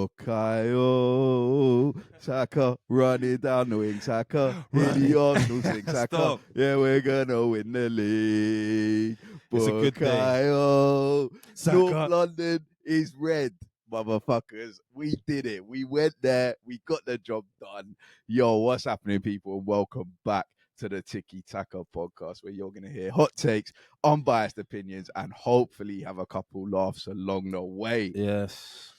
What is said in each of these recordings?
Bukayo Saka running down the wing, Saka in the Arsenal thing, Saka. Stop. Yeah, we're gonna win the league. It's a good day. Bukayo. Saka. North London is red, motherfuckers. We did it. We went there. We got the job done. Yo, what's happening, people? Welcome back to the Tiki Taka podcast, where you're going to hear hot takes, unbiased opinions, and hopefully have a couple laughs along the way. Yes.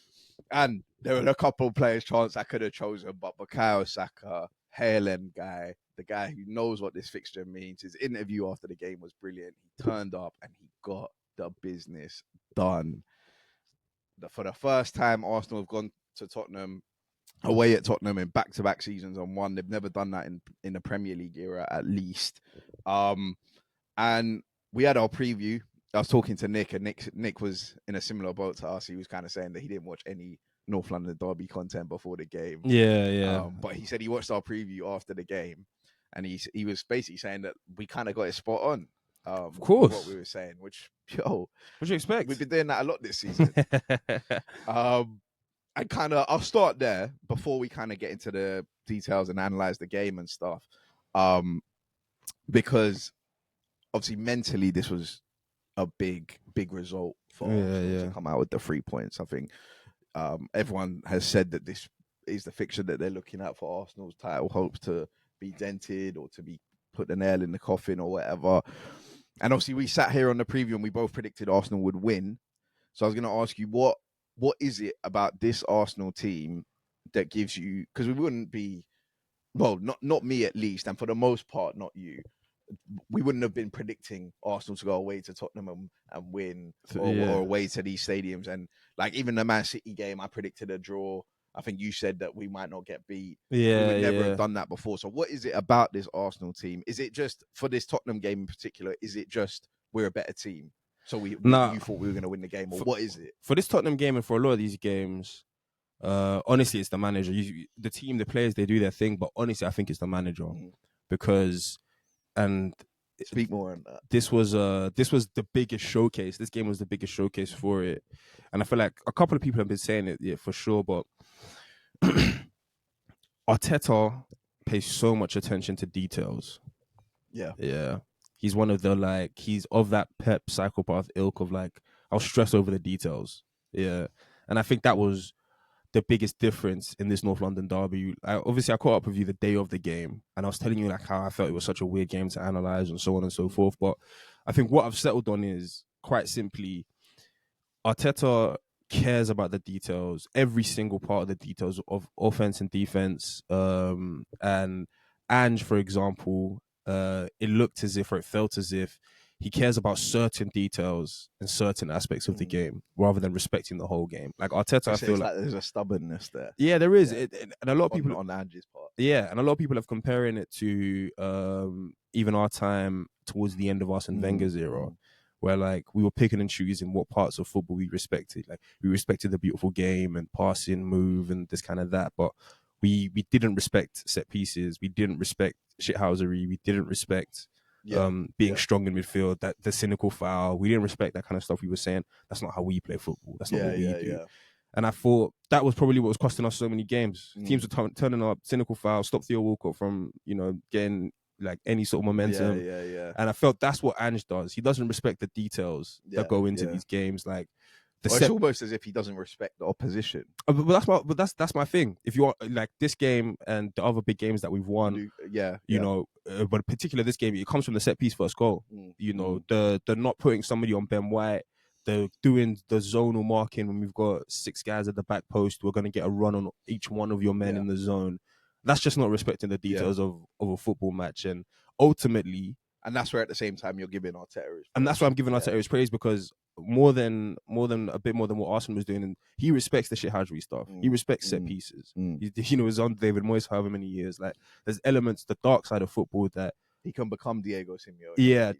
And there were a couple of players' chance I could have chosen, but Bukayo Saka, hail end guy, the guy who knows what this fixture means. His interview after the game was brilliant. He turned up and he got the business done. For the first time, Arsenal have gone to Tottenham, away at Tottenham in back-to-back seasons and won. They've never done that in the Premier League era, at least. And we had our preview. I was talking to Nick, and Nick was in a similar boat to us. He was kind of saying that he didn't watch any North London derby content before the game. Yeah. But he said he watched our preview after the game, and he was basically saying that we kind of got it spot on. Of course. What we were saying, which, yo, what do you expect? We've been doing that a lot this season. I'll start there before we kind of get into the details and analyze the game and stuff. Because obviously mentally this was a big result for Arsenal to come out with the 3 points. I think everyone has said that this is the fixture that they're looking at for Arsenal's title hopes to be dented or to be put the nail in the coffin or whatever. And obviously we sat here on the preview and we both predicted Arsenal would win. So I was going to ask you, what is it about this Arsenal team that gives you, because we wouldn't be, well, not me at least, and for the most part, not you, we wouldn't have been predicting Arsenal to go away to Tottenham and win or away to these stadiums. And like even the Man City game, I predicted a draw. I think you said that we might not get beat. Yeah, we would never have done that before. So what is it about this Arsenal team? Is it just, for this Tottenham game in particular, is it just we're a better team? So you thought we were going to win the game, or what is it? For this Tottenham game and for a lot of these games, honestly, it's the manager. The team, the players, they do their thing, but honestly, I think it's the manager because, and speak more on that. This was the biggest showcase. This game was the biggest showcase for it, and I feel like a couple of people have been saying it, for sure. But Arteta pays so much attention to details. Yeah. He's one of the, he's of that Pep psychopath ilk of I'll stress over the details. Yeah. And I think that was the biggest difference in this North London derby. Obviously, I caught up with you the day of the game, and I was telling you how I felt it was such a weird game to analyze and so on and so forth. But I think what I've settled on is quite simply, Arteta cares about the details, every single part of the details of offense and defense. And Ange, for example, it looked as if, or it felt as if, he cares about certain details and certain aspects of the game rather than respecting the whole game. Like Arteta, I feel like there's a stubbornness there. Yeah, there is, and a lot of people on Ange's part. Yeah, and a lot of people have comparing it to even our time towards the end of Arsene Wenger's era, where we were picking and choosing what parts of football we respected. Like we respected the beautiful game and passing, move, and this kind of that, but we didn't respect set pieces. We didn't respect shithousery. We didn't respect being strong in midfield, that the cynical foul. We didn't respect that kind of stuff. We were saying that's not how we play football. That's not what we do. Yeah. And I thought that was probably what was costing us so many games. Teams were turning up, cynical foul, stop Theo Walcott from getting any sort of momentum. Yeah. And I felt that's what Ange does. He doesn't respect the details that go into these games. It's almost as if he doesn't respect the opposition. But that's my thing. If you are this game and the other big games that we've won, but in particular this game, it comes from the set piece first goal. The not putting somebody on Ben White, the doing the zonal marking when we've got 6 guys at the back post. We're going to get a run on each one of your men in the zone. That's just not respecting the details of a football match, and ultimately. And that's where at the same time you're giving Arteta his praise. And that's why I'm giving Arteta his praise, because more than a bit more than what Arsenal was doing, and he respects the shithousery stuff. He respects set pieces. He's on David Moyes for however many years. There's elements, the dark side of football, that he can become Diego Simeone. Yeah,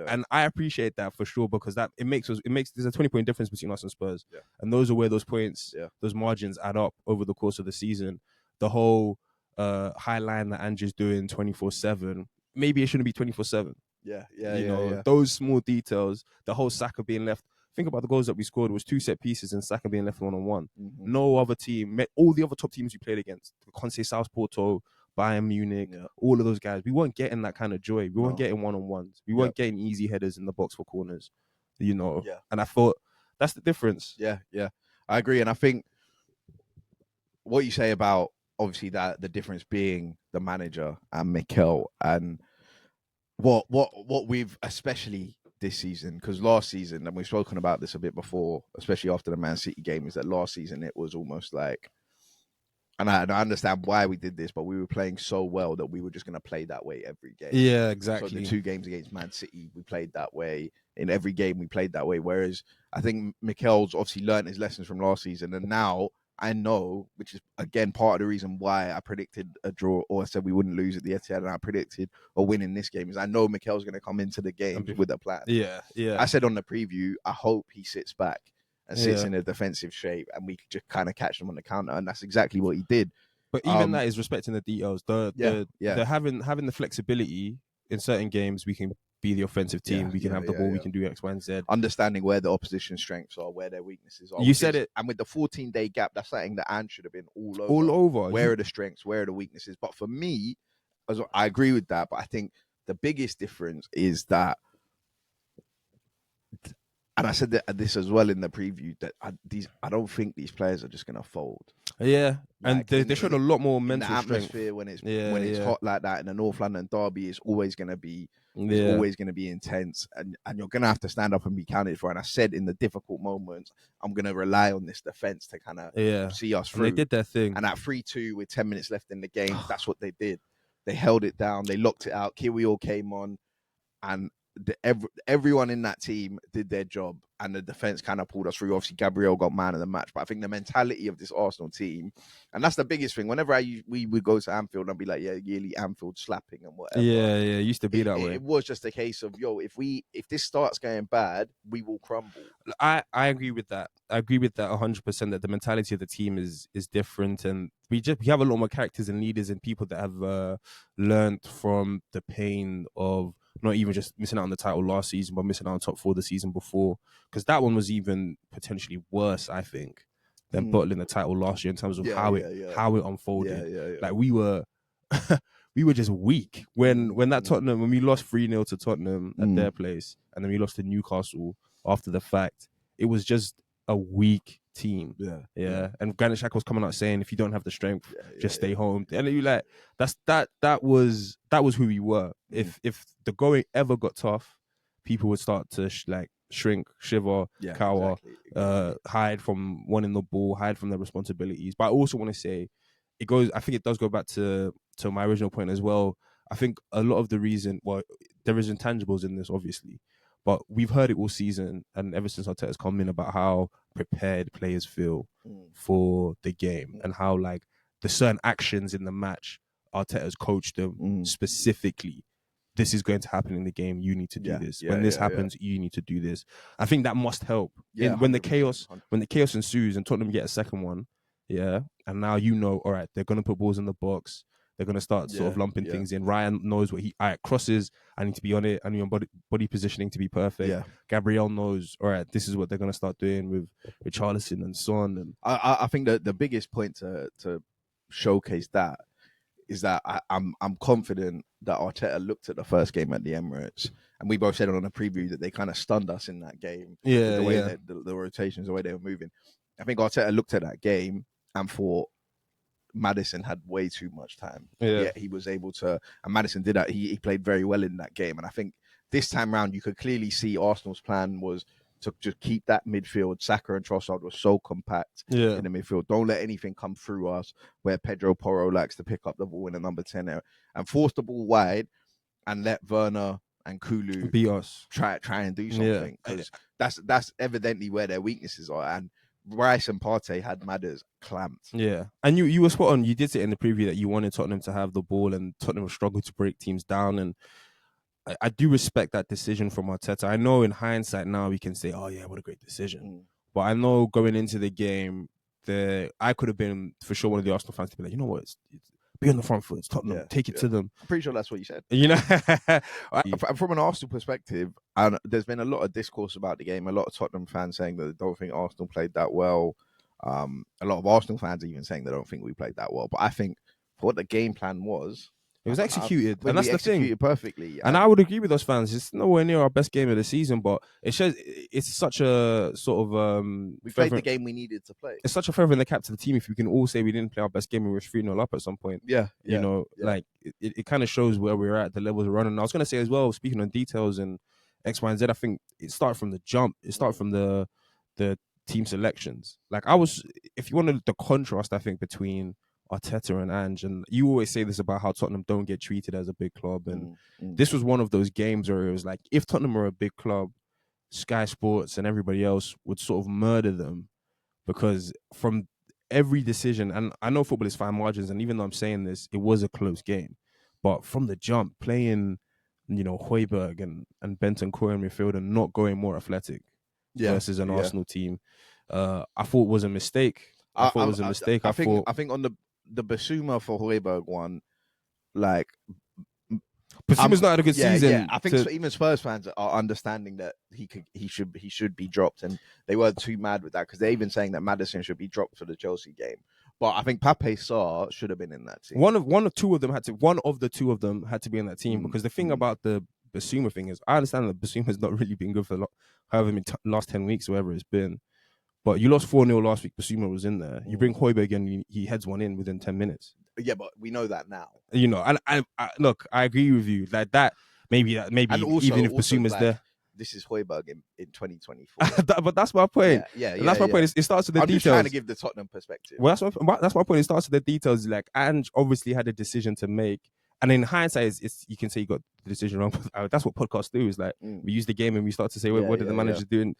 and I appreciate that for sure, because that it makes there's a 20-point difference between us and Spurs, and those are where those points, those margins add up over the course of the season. The whole high line that Andrew's doing 24/7. Maybe it shouldn't be 24/7. Yeah. Those small details, the whole Saka being left think about the goals that we scored. It was 2 set pieces and Saka being left 1-on-1. Mm-hmm. No other team, all the other top teams we played against, Conte, South Porto, Bayern Munich, all of those guys, we weren't getting that kind of joy. We weren't getting one-on-ones. We weren't getting easy headers in the box for corners, you know. Yeah. And I thought that's the difference. Yeah, I agree. And I think what you say about obviously that the difference being the manager and Mikel, and what we've especially this season, because last season, and we've spoken about this a bit before, especially after the Man City game, is that last season it was almost like, and I understand why we did this, but we were playing so well that we were just going to play that way every game. Yeah, exactly. So the 2 games against Man City, we played that way. In every game, we played that way. Whereas I think Mikel's obviously learned his lessons from last season, and now I know, which is again part of the reason why I predicted a draw, or I said we wouldn't lose at the Etihad, and I predicted a win in this game, is I know Mikel's going to come into the game with a plan. Yeah. I said on the preview, I hope he sits back and sits in a defensive shape, and we could just kind of catch them on the counter, and that's exactly what he did. But even that is respecting the details. The having the flexibility in certain games, we can be the offensive team. We can have the ball. We can do X, Y, and Z. Understanding where the opposition strengths are, where their weaknesses are. You said it. And with the 14-day gap, that's something that Ange should have been all over. All over. Where are the strengths? Where are the weaknesses? But for me, I agree with that. But I think the biggest difference is that, and I said this as well in the preview, that I don't think these players are just going to fold. Yeah, like, and they showed a lot more mental atmosphere strength. when it's hot like that in the North London derby. It's always going to be intense, and you're going to have to stand up and be counted for. And I said in the difficult moments, I'm going to rely on this defense to kind of see us through. And they did their thing. And at 3-2 with 10 minutes left in the game, that's what they did. They held it down. They locked it out. Kiwior came on, and everyone in that team did their job, and the defense kind of pulled us through. Obviously, Gabriel got man of the match, but I think the mentality of this Arsenal team, and that's the biggest thing. Whenever we would go to Anfield and be like, yearly Anfield slapping and whatever. Yeah, it used to be that way. It was just a case of, if this starts going bad, we will crumble. I agree with that. I agree with that 100%. That the mentality of the team is different, and we have a lot more characters and leaders and people that have learned from the pain of not even just missing out on the title last season, but missing out on top 4 the season before. Because that one was even potentially worse, I think, than bottling the title last year in terms of how it unfolded. Like we were just weak when that Tottenham, when we lost 3-0 to Tottenham at their place, and then we lost to Newcastle after the fact. It was just a weak team. Yeah. And Granit Xhaka was coming out saying, if you don't have the strength, just stay home. And you like that was who we were. If the going ever got tough, people would start to shrink, shiver, cower, hide from wanting the ball, hide from their responsibilities. But I also want to say, I think it does go back to my original point as well. I think a lot of the reason, there is intangibles in this, obviously. But we've heard it all season, and ever since Arteta's come in, about how prepared players feel for the game, and how the certain actions in the match, Arteta's coached them specifically. This is going to happen in the game. You need to do this. When this happens, you need to do this. I think that must help. When the chaos ensues and Tottenham get a second one, and now all right, they're going to put balls in the box. They're going to start sort of lumping things in. Ryan knows what crosses. I need to be on it. I need my body positioning to be perfect. Gabriel knows, all right, this is what they're going to start doing with Richarlison and Son. And I think that the biggest point to showcase that is that I'm confident that Arteta looked at the first game at the Emirates, and we both said on a preview that they kind of stunned us in that game. The way that the rotations, the way they were moving. I think Arteta looked at that game and thought, Maddison had way too much time. He was able to, and Maddison did that. He played very well in that game. And I think this time round, you could clearly see Arsenal's plan was to just keep that midfield. Saka and Trossard were so compact in the midfield. Don't let anything come through us, where Pedro Porro likes to pick up the ball in the number 10 area, and force the ball wide and let Werner and Kulu beat us. Try and do something, because that's evidently where their weaknesses are. And Rice and Partey had Madders clamped. And you were spot on. You did say in the preview that you wanted Tottenham to have the ball, and Tottenham struggled to break teams down. And I do respect that decision from Arteta. I know in hindsight now we can say, oh yeah, what a great decision. But I know going into the game, I could have been for sure one of the Arsenal fans to be like, you know what, be on the front foot. It's Tottenham. Take it to them. I'm pretty sure that's what you said. You know, from an Arsenal perspective, and there's been a lot of discourse about the game. A lot of Tottenham fans saying that they don't think Arsenal played that well. A lot of Arsenal fans even saying they don't think we played that well. But I think for what the game plan was, it was executed, and that's the thing. Perfectly, and I would agree with those fans. It's nowhere near our best game of the season, but it shows it's such a sort of we played the game we needed to play. It's such a feather in the cap to the team if we can all say we didn't play our best game and we were 3-0 up at some point. Like it kind of shows where we're at, the levels we're running. I was gonna say as well, speaking on details and X, Y, and Z, I think it started from the jump. It started from the team selections. Like if you wanted the contrast, I think between Arteta and Ange, and you always say this about how Tottenham don't get treated as a big club, and this was one of those games where it was like, if Tottenham were a big club, Sky Sports and everybody else would sort of murder them, because from every decision, and I know football is fine margins, and even though I'm saying this, it was a close game, but from the jump, playing, Højbjerg and Bentancur in midfield and not going more athletic versus an Arsenal team, I thought was a mistake. I think on the Basuma for Højbjerg one, like Basuma's not had a good season. Yeah, I think even Spurs fans are understanding that he should be dropped, and they weren't too mad with that because they're even saying that Maddison should be dropped for the Chelsea game. But I think Pape Sarr should have been in that team. One of the two of them had to be in that team, because the thing about the Basuma thing is, I understand that Basuma's not really been good for however many last 10 weeks, whatever it's been. But you lost 4-0 last week. Basuma was in there. You bring Højbjerg in, he heads one in within 10 minutes. Yeah, but we know that now. And I look, I agree with you. Like that, maybe also, even if Basuma's there. This is Højbjerg in 2024. But that's my point. That's my point. It starts with the details. I'm just trying to give the Tottenham perspective. Well, that's my point. It starts with the details. Like, Ange obviously had a decision to make. And in hindsight, it's you can say you got the decision wrong. That's what podcasts do. Is like we use the game and we start to say, what did the manager do?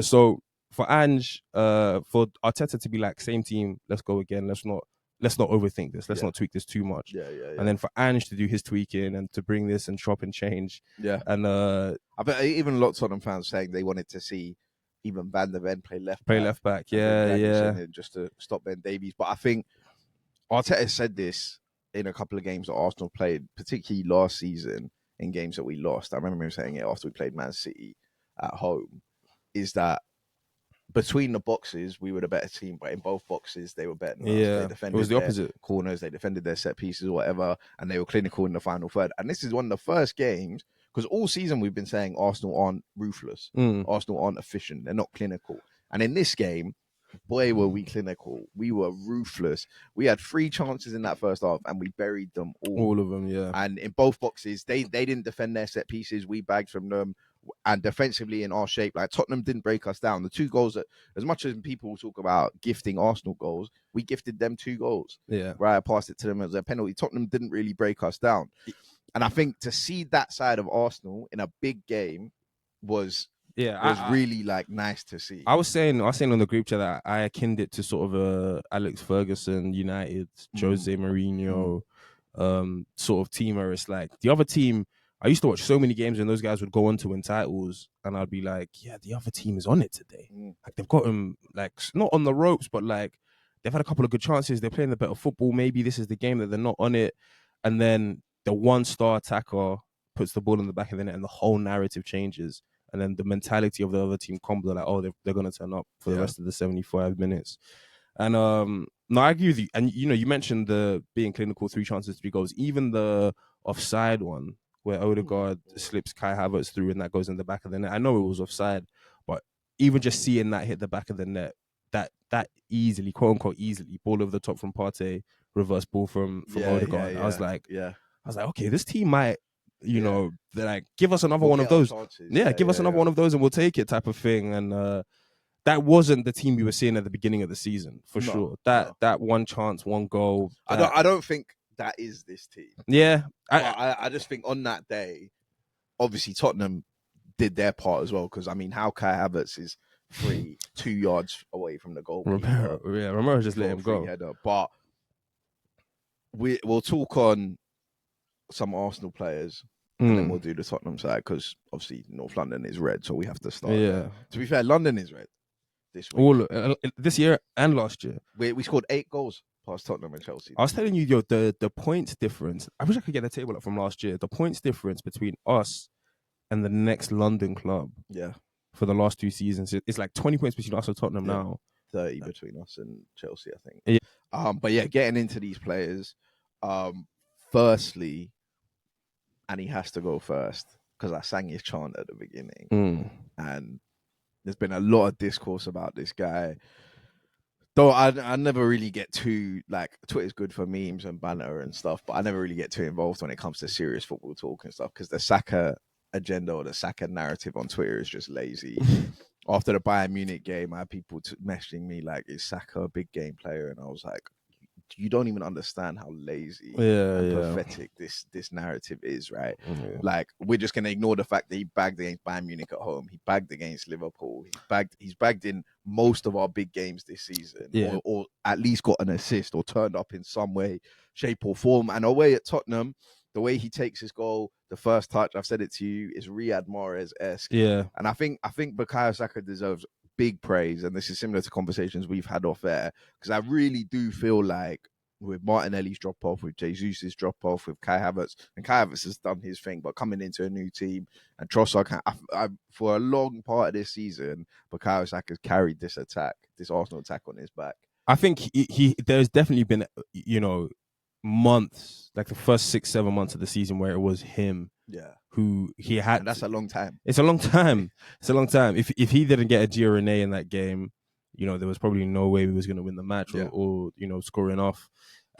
So for Ange, for Arteta to be like, same team, let's go again. Let's not overthink this. Let's not tweak this too much. And then for Ange to do his tweaking and to bring this and chop and change. And I bet even lots of them fans saying they wanted to see even Van der Ven play left back. Just to stop Ben Davies. But I think Arteta said this in a couple of games that Arsenal played, particularly last season in games that we lost. I remember him saying it after we played Man City at home, is that between the boxes, we were the better team, but in both boxes, they were better than us. They defended it was the opposite. Corners, they defended their set pieces or whatever, and they were clinical in the final third. And this is one of the first games, because all season we've been saying Arsenal aren't ruthless. Arsenal aren't efficient. They're not clinical. And in this game, boy, were we clinical. We were ruthless. We had 3 chances in that first half, and we buried them all. All of them, yeah. And in both boxes, they didn't defend their set pieces. We bagged from them. And defensively in our shape, like Tottenham didn't break us down. The 2 goals that, as much as people talk about gifting Arsenal goals, we gifted them 2 goals. Right, I passed it to them as a penalty. Tottenham didn't really break us down. And I think to see that side of Arsenal in a big game was really like nice to see. I was saying on the group chat that I akined it to sort of Alex Ferguson, United, Jose Mourinho sort of team, where it's like the other team. I used to watch so many games when those guys would go on to win titles, and I'd be like, yeah, the other team is on it today. Like, they've got them, like, not on the ropes, but like they've had a couple of good chances. They're playing the better football. Maybe this is the game that they're not on it. And then the one-star attacker puts the ball in the back of the net, and the whole narrative changes. And then the mentality of the other team crumbles. Like, oh, they're going to turn up for the rest of the 75 minutes. And no, I agree with you. And you mentioned the being clinical, 3 chances, 3 goals. Even the offside one, where Odegaard slips Kai Havertz through and that goes in the back of the net. I know it was offside, but even just seeing that hit the back of the net, that easily, quote unquote easily, ball over the top from Partey, reverse ball from Odegaard. I was like, okay, this team might, they're like, give us another one of those. Give us another one of those and we'll take it, type of thing. And that wasn't the team we were seeing at the beginning of the season, for sure. That one chance, one goal. I don't think that is this team. Yeah. I just think on that day, obviously Tottenham did their part as well, because I mean, how Kai Havertz is 2 yards away from the goal. Romero just let him go. Header. But we'll talk on some Arsenal players, and then we'll do the Tottenham side, because obviously North London is red, so we have to start. There. To be fair, London is red this week. This year and last year. We scored 8 goals. past Tottenham and Chelsea. I was telling you, the points difference. I wish I could get the table up from last year. The points difference between us and the next London club. Yeah. For the last 2 seasons, it's like 20 points between us and Tottenham now. 30 between us and Chelsea, I think. Yeah. But yeah, getting into these players. Firstly, and he has to go first because I sang his chant at the beginning, and there's been a lot of discourse about this guy. Though I never really get too, like, Twitter's good for memes and banter and stuff, but I never really get too involved when it comes to serious football talk and stuff because the Saka agenda or the Saka narrative on Twitter is just lazy. After the Bayern Munich game, I had people messaging me like, "Is Saka a big game player?" And I was like, you don't even understand how lazy and pathetic this narrative is, right? Yeah. Like, we're just gonna ignore the fact that he bagged against Bayern Munich at home, he bagged against Liverpool, he's bagged in most of our big games this season, or at least got an assist or turned up in some way, shape or form. And away at Tottenham, the way he takes his goal, the first touch, I've said it to you, is Riyad Mahrez-esque. Yeah. And I think Bukayo Saka deserves big praise, and this is similar to conversations we've had off air, because I really do feel like with Martinelli's drop off, with Jesus' drop off, with Kai Havertz, and Kai Havertz has done his thing, but coming into a new team, and Trossard, for a long part of this season, Bukayo Saka's carried this Arsenal attack on his back. I think there's definitely been, months, like the first 6-7 months of the season where it was him. Yeah. Who he had. And that's a long time. It's a long time. It's a long time. If he didn't get a Giroud in that game, there was probably no way he was going to win the match or scoring off.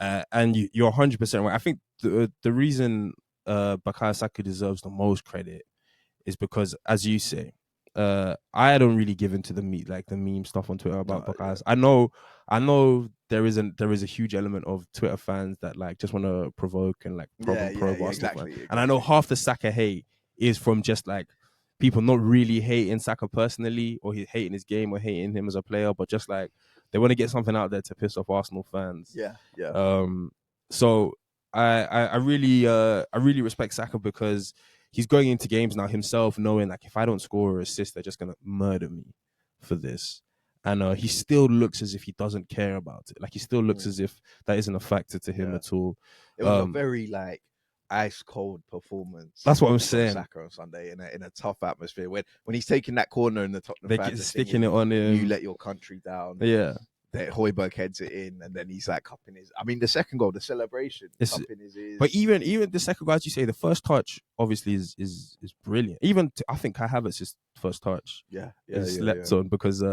And you're 100% right. I think the reason Bukayo Saka deserves the most credit is because, as you say, I don't really give into the meme stuff on Twitter about Bukayo. Yeah. I know there is a huge element of Twitter fans that like just want to provoke and like probe Arsenal exactly. And I know half the Saka hate is from just like people not really hating Saka personally, or hating his game, or hating him as a player, but just like they want to get something out there to piss off Arsenal fans. Yeah. So I really respect Saka because he's going into games now himself knowing like if I don't score or assist, they're just gonna murder me for this. And he still looks as if he doesn't care about it. Like he still looks as if that isn't a factor to him at all. It was a very like ice cold performance. That's what I'm saying. Saka on Sunday in a tough atmosphere when he's taking that corner in the Tottenham fans are sticking it on him. You let your country down. Yeah. That Højbjerg heads it in, and then he's like cupping his. I mean, the second goal, the celebration, cupping his ears. But even the second goal, as you say, the first touch obviously is brilliant. Even I think Kai Havertz's first touch, is slept on because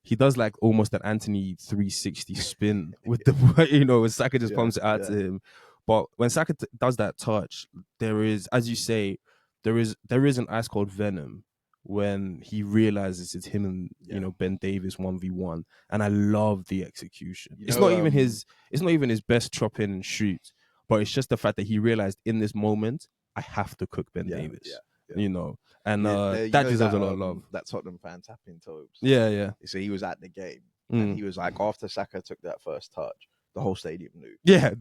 he does like almost an Anthony 360 spin with the when Saka just pumps it out to him. But when Saka does that touch, there is, as you say, there is an ice cold venom when he realizes it's him and Ben Davies 1v1, and I love the execution. It's not even his best chop in and shoot, but it's just the fact that he realized in this moment I have to cook Ben Davies. And that deserves a lot of love. That Tottenham fan tapping Tobes. Yeah. So he was at the game, and he was like, after Saka took that first touch, the whole stadium knew. Yeah,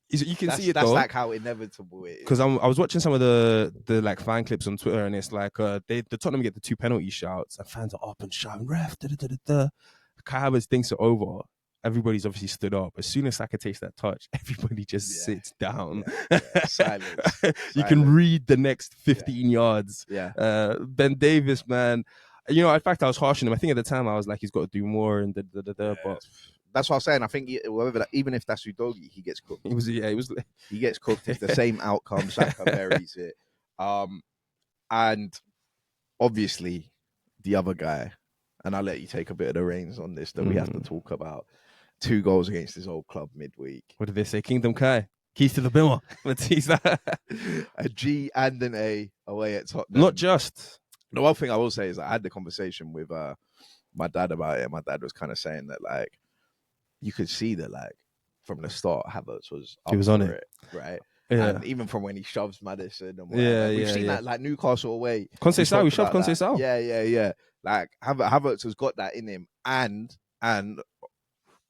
you can see it. That's though. like how inevitable it is. Because I was watching some of the like fan clips on Twitter, and it's like the Tottenham get the 2 penalty shouts, and fans are up and shouting ref. Kai Havertz thinks it over. Everybody's obviously stood up. As soon as Saka takes that touch, everybody just sits down. Silence. You can read the next 15 yards. Yeah. Ben Davies, man. In fact, I was harshing him. I think at the time I was like, he's got to do more and but. That's what I'm saying. I think even if that's Udogie, he gets cooked. He gets cooked. It's the same outcome. Saka buries it. And obviously the other guy, and I'll let you take a bit of the reins on this that we have to talk about. 2 goals against his old club midweek. What did they say? Kingdom Kai. Keys to the Bimmer. A G and an A away at Tottenham. Not just. The one thing I will say is I had the conversation with my dad about it. My dad was kind of saying that like you could see that like from the start Havertz was on it, right? Yeah. And even from when he shoves Maddison and whatever. We've seen that like Newcastle away. Conceição, we shoved Conceição. Yeah. Like Havertz has got that in him, and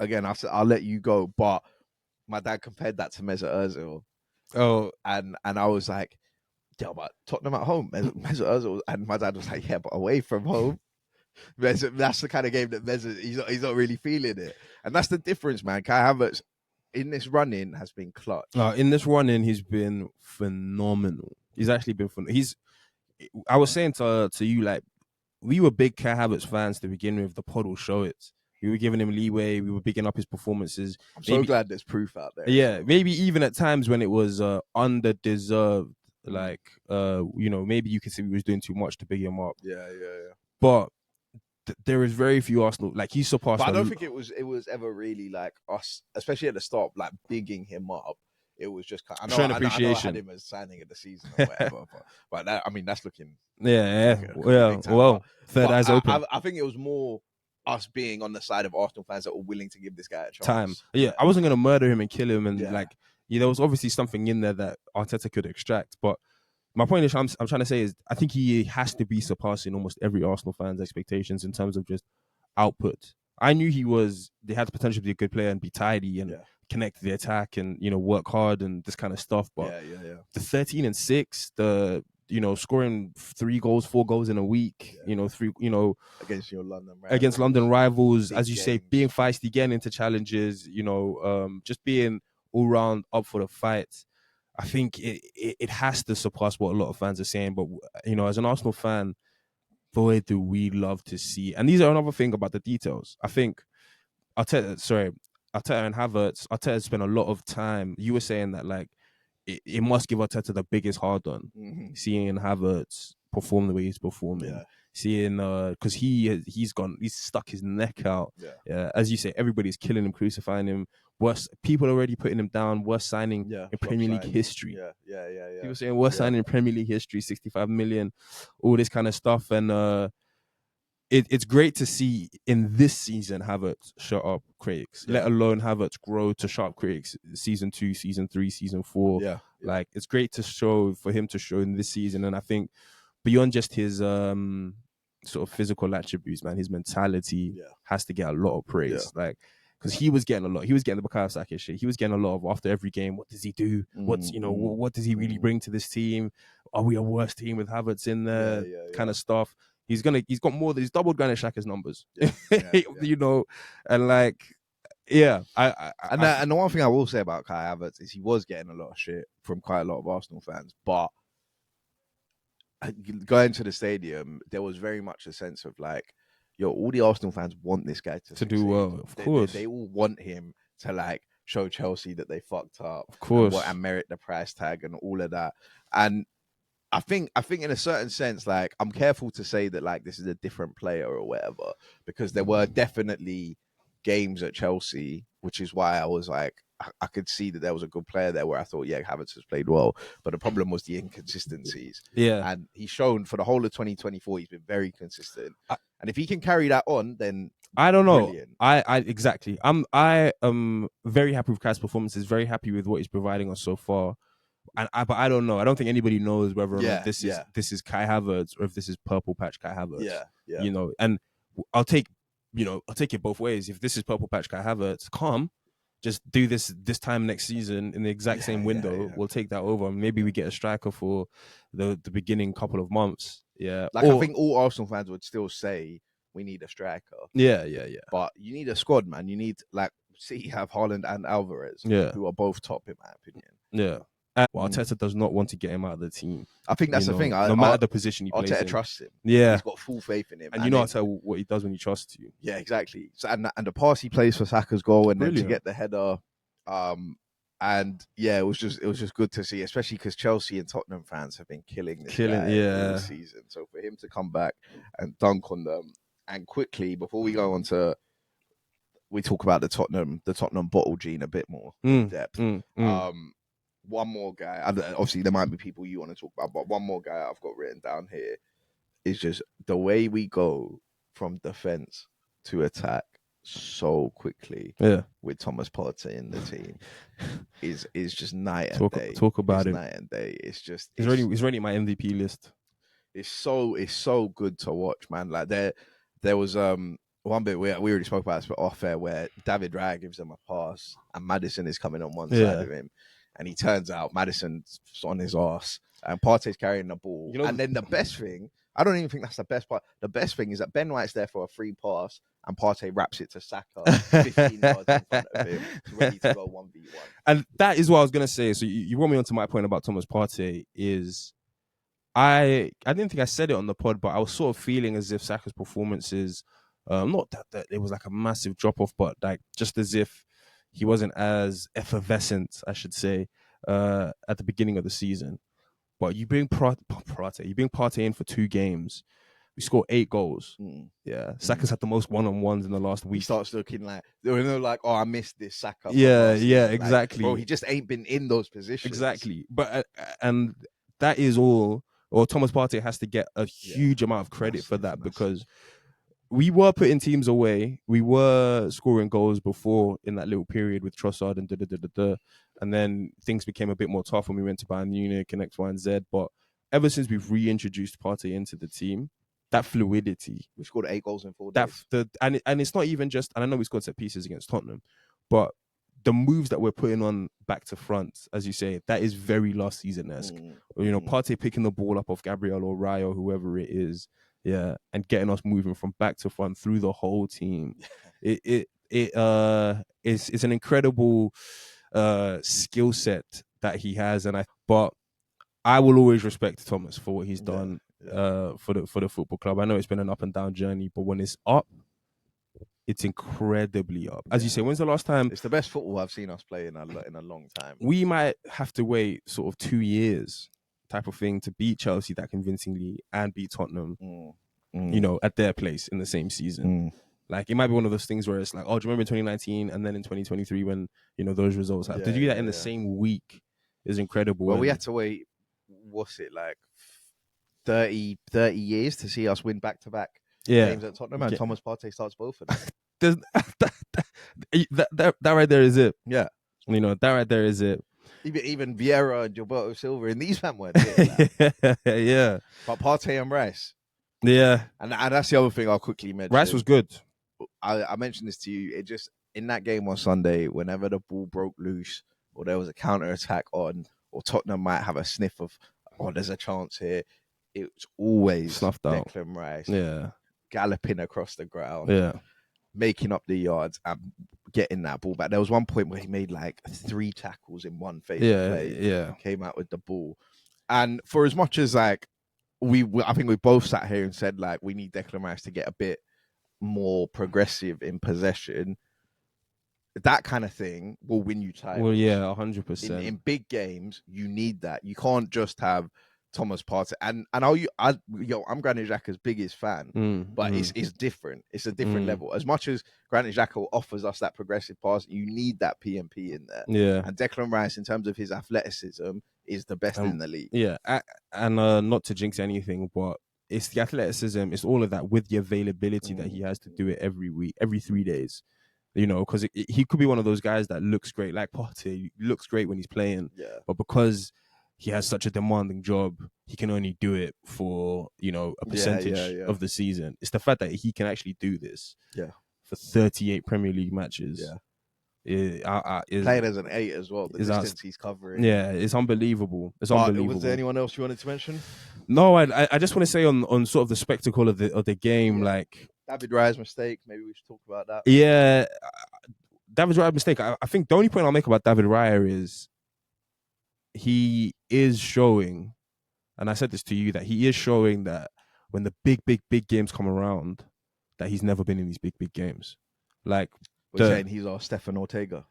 again I'll let you go, but my dad compared that to Mesut Ozil. Oh, and I was like, yeah, but Tottenham at home, Mesut Ozil, and my dad was like, yeah, but away from home. That's the kind of game that Mesut, he's not really feeling it, and that's the difference, man. Kai Havertz in this run-in has been clutch. In this run-in, he's been phenomenal. He's actually been phenomenal. I was saying to you, like, we were big Kai Havertz fans to begin with. The pod will show it. We were giving him leeway. We were bigging up his performances. I'm so glad there's proof out there. Yeah, maybe even at times when it was under-deserved, like, maybe you could say we was doing too much to big him up. Yeah. But there is very few Arsenal, like, he surpassed. But I don't think it was ever really like us, especially at the start, like bigging him up. It was just kind of, showing appreciation. I had him as signing of the season or whatever, but that, I mean, that's looking. Well, third eyes open. I think it was more us being on the side of Arsenal fans that were willing to give this guy a chance. Time. Yeah, I wasn't going to murder him and kill him, and there was obviously something in there that Arteta could extract. But my point is, I'm trying to say is, I think he has to be surpassing almost every Arsenal fan's expectations in terms of just output. I knew they had the potential to be a good player and be tidy and connect the attack and, work hard and this kind of stuff. But the 13 and 6, the scoring 3 goals, 4 goals in a week, against your London rivals. Against London rivals, as you say, being feisty, getting into challenges, just being all round up for the fight. I think it has to surpass what a lot of fans are saying. But, as an Arsenal fan, boy, do we love to see. And these are another thing about the details. I think Arteta and Havertz, Arteta spent a lot of time. You were saying that, like, it must give Arteta the biggest hard on, seeing Havertz perform the way he's performing. Seeing, because he's stuck his neck out. As you say, everybody's killing him, crucifying him. Worst people already putting him down. Worst signing in Premier League history. People saying worst signing in Premier League history, 65 million, all this kind of stuff. And it's great to see in this season Havertz shut up critics, let alone Havertz grow to sharp critics. Season 2, season 3, season 4. Like, it's great for him to show in this season. And I think beyond just his sort of physical attributes, man, his mentality has to get a lot of praise. Like, because he was getting the Bukayo Saka shit. He was getting a lot of, after every game, what does he do? What does he really bring to this team? Are we a worse team with Havertz in there? Kind of stuff. He's got more. He's doubled Granit Xhaka's numbers. And like, and the one thing I will say about Kai Havertz is he was getting a lot of shit from quite a lot of Arsenal fans, but going to the stadium, there was very much a sense of like, all the Arsenal fans want this guy to do well. Of course, they all want him to, like, show Chelsea that they fucked up. Of course, and merit the price tag and all of that. And I think in a certain sense, like, I'm careful to say that, like, this is a different player or whatever, because there were definitely games at Chelsea, which is why I was like, I could see that there was a good player there where I thought, Havertz has played well. But the problem was the inconsistencies. And he's shown for the whole of 2024, he's been very consistent. And if he can carry that on, then I don't know. Brilliant. I exactly. I am very happy with Kai's performances, very happy with what he's providing us so far. But I don't know. I don't think anybody knows whether or not this is Kai Havertz or if this is Purple Patch Kai Havertz. And I'll take it both ways. If this is Purple Patch Kai Havertz, just do this time next season in the exact same window. We'll take that over. Maybe we get a striker for the beginning couple of months. I think all Arsenal fans would still say we need a striker. But you need a squad, man. You need, like, City have Haaland and Alvarez, who are both top in my opinion. Arteta does not want to get him out of the team. I think that's the thing. No matter the position he plays in. Arteta trusts him. Yeah. He's got full faith in him. And you know Arteta, what he does when he trusts you. Yeah, exactly. So, and the pass he plays for Saka's goal and then to get the header. It was just good to see, especially because Chelsea and Tottenham fans have been killing this guy this season. So for him to come back and dunk on them, and quickly, before we go on to, we talk about the Tottenham bottle gene a bit more in depth. One more guy, obviously there might be people you want to talk about, but one more guy I've got written down here is just the way we go from defense to attack so quickly with Thomas Partey in the team is just night and day. Talk about it. Night and day. It's just he's already my MVP list. It's so good to watch, man. Like there was one bit we already spoke about this, but off air, where David Raya gives him a pass and Maddison is coming on one side of him. And he turns out Maddison's on his ass and Partey's carrying the ball. And then the best thing, I don't even think that's the best part. The best thing is that Ben White's there for a free pass and Partey wraps it to Saka 15 yards in front of him, ready to go 1v1. And that is what I was going to say. So you brought me onto my point about Thomas Partey is I didn't think I said it on the pod, but I was sort of feeling as if Saka's performances, not that it was like a massive drop-off, but like just as if he wasn't as effervescent, I should say, at the beginning of the season. But you bring Partey in for 2 games. We scored 8 goals. Yeah, Saka's had the most one-on-ones in the last week. He starts looking like oh, I missed this Saka. Yeah, exactly. Bro, he just ain't been in those positions. Exactly, but and that is all. Or Thomas Partey has to get a huge amount of credit for that because we were putting teams away. We were scoring goals before in that little period with Trossard and and then things became a bit more tough when we went to Bayern Munich and X, Y, and Z. But ever since we've reintroduced Partey into the team, that fluidity. We scored 8 goals in 4 days. And it's not even just, and I know we scored set pieces against Tottenham, but the moves that we're putting on back to front, as you say, that is very last season-esque. Partey picking the ball up off Gabriel or Riot or whoever it is, and getting us moving from back to front through the whole team. It's an incredible skill set that he has, but I will always respect Thomas for what he's done for the football club. I know it's been an up and down journey, but when it's up, it's incredibly up. As you say, when's the last time? It's the best football I've seen us play in a long time. We might have to wait sort of 2 years type of thing to beat Chelsea that convincingly and beat Tottenham, at their place in the same season. Like, it might be one of those things where it's like, oh, do you remember in 2019 and then in 2023 when, those results happened? To do that in the same week is incredible. Well, we had to wait, what's it, like 30 years to see us win back-to-back games at Tottenham, and Thomas Partey starts both of them. that right there is it. Yeah. That right there is it. Even Vieira and Gilberto Silva and these men weren't there. Yeah. But Partey and Rice. Yeah. And that's the other thing I'll quickly mention. Rice was good. I mentioned this to you. It just, in that game on Sunday, whenever the ball broke loose or there was a counter-attack on, or Tottenham might have a sniff of, there's a chance here, it's always snuffed out. Declan Rice. Yeah. Galloping across the ground, making up the yards and getting that ball back. There was one point where he made like 3 tackles in one phase of play. Came out with the ball. And for as much as like I think we both sat here and said like we need Declan Rice to get a bit more progressive in possession, that kind of thing will win you titles. Well, yeah, 100%. In big games, you need that. You can't just have Thomas Partey, and I'm Granit Xhaka's biggest fan, but it's different. It's a different level. As much as Granit Xhaka offers us that progressive pass, you need that PMP in there. Yeah, and Declan Rice, in terms of his athleticism, is the best in the league. Yeah, and not to jinx anything, but it's the athleticism. It's all of that with the availability that he has to do it every week, every 3 days. Because he could be one of those guys that looks great, like Partey looks great when he's playing, but because he has such a demanding job, he can only do it for, a percentage of the season. It's the fact that he can actually do this for 38 Premier League matches. Playing as an 8 as well, the distance he's covering. Yeah, it's unbelievable. Unbelievable. Was there anyone else you wanted to mention? No, I just want to say on sort of the spectacle of the game, like David Raya's mistake. Maybe we should talk about that. Yeah, David Raya's mistake. I think the only point I'll make about David Raya is he is showing, and I said this to you, that he is showing that when the big games come around, that he's never been in these big games. Like, saying he's our Stefan Ortega.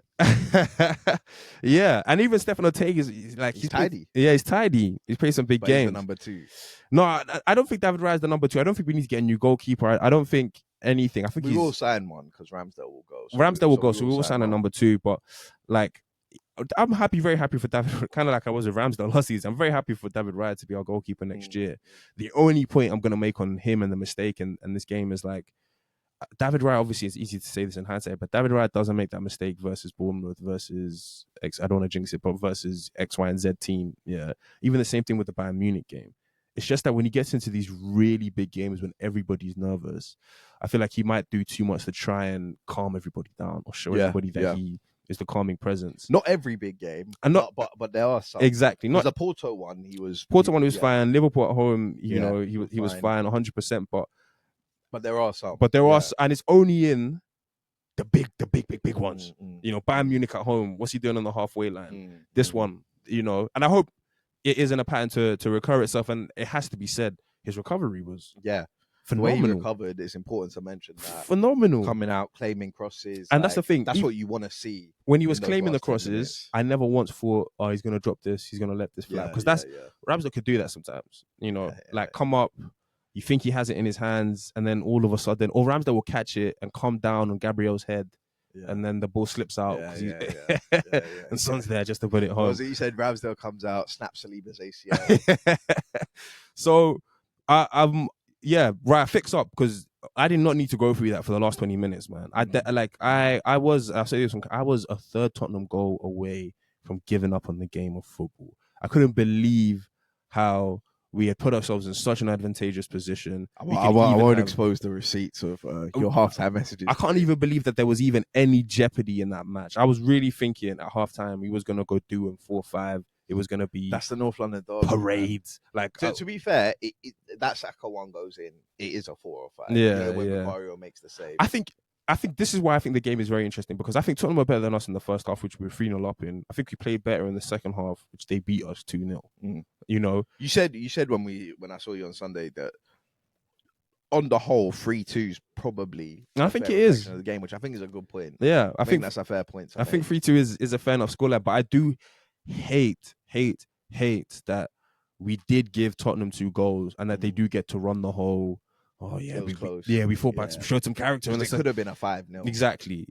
Yeah, and even Stefan Ortega is like he's tidy. He's tidy. He's played some big games. He's the number 2. No, I don't think David Raya is the number 2. I don't think we need to get a new goalkeeper. I don't think anything. I think we will sign one because Ramsdale will go. So we will sign a number 2. But like, I'm very happy for David, kind of like I was with Ramsdale last season. I'm very happy for David Raya to be our goalkeeper next year. The only point I'm going to make on him and the mistake and this game is like, David Raya, obviously it's easy to say this in hindsight, but David Raya doesn't make that mistake versus Bournemouth, versus I don't want to jinx it, but versus X, Y, and Z team. Yeah. Even the same thing with the Bayern Munich game. It's just that when he gets into these really big games when everybody's nervous, I feel like he might do too much to try and calm everybody down or show everybody that he is the calming presence. Not every big game, and but there are some. Exactly. Not the Porto one. He was fine. Liverpool at home, he was fine 100%. But But there are some. But there are, and it's only in the big ones. You know, Bayern Munich at home. What's he doing on the halfway line? This one, you know, and I hope it isn't a pattern to recur itself. And it has to be said, his recovery was phenomenal. The way he recovered, it's important to mention that. Phenomenal. Coming out, claiming crosses. And that's the thing. That's what you want to see. When he was claiming the crosses, I never once thought, oh, he's going to drop this. He's going to let this fly. Because Ramsdale could do that sometimes. You know, come up. You think he has it in his hands, and then all of a sudden, or Ramsdale will catch it and come down on Gabriel's head, and then the ball slips out. And Son's there just to put it home. Was it you said Ramsdale comes out, snaps Saliba's ACL? So, fix up, because I did not need to go through that for the last 20 minutes, man. I'll say this one, I was a third Tottenham goal away from giving up on the game of football. I couldn't believe how we had put ourselves in such an advantageous position. I won't expose the receipts of your halftime messages. I can't even believe that there was even any jeopardy in that match. I was really thinking at halftime we was going to go do in 4-5. It was going to be that's the North London Derby parades. Like to be fair, that Saka one goes in. It is a 4 or 5. When Mario makes the save. I think this is why I think the game is very interesting, because I think Tottenham were better than us in the first half, which we were 3-0 up in. I think we played better in the second half, which they beat us 2-0. You know, you said when I saw you on Sunday that on the whole 3-2 is probably. I think it is the game, which I think is a good point. Yeah, I think that's a fair point. I think 3-2 is a fair enough scoreline, but I do hate that we did give Tottenham 2 goals and that they do get to run the whole. Oh yeah, we fought back, showed some character. It could have been a 5-0.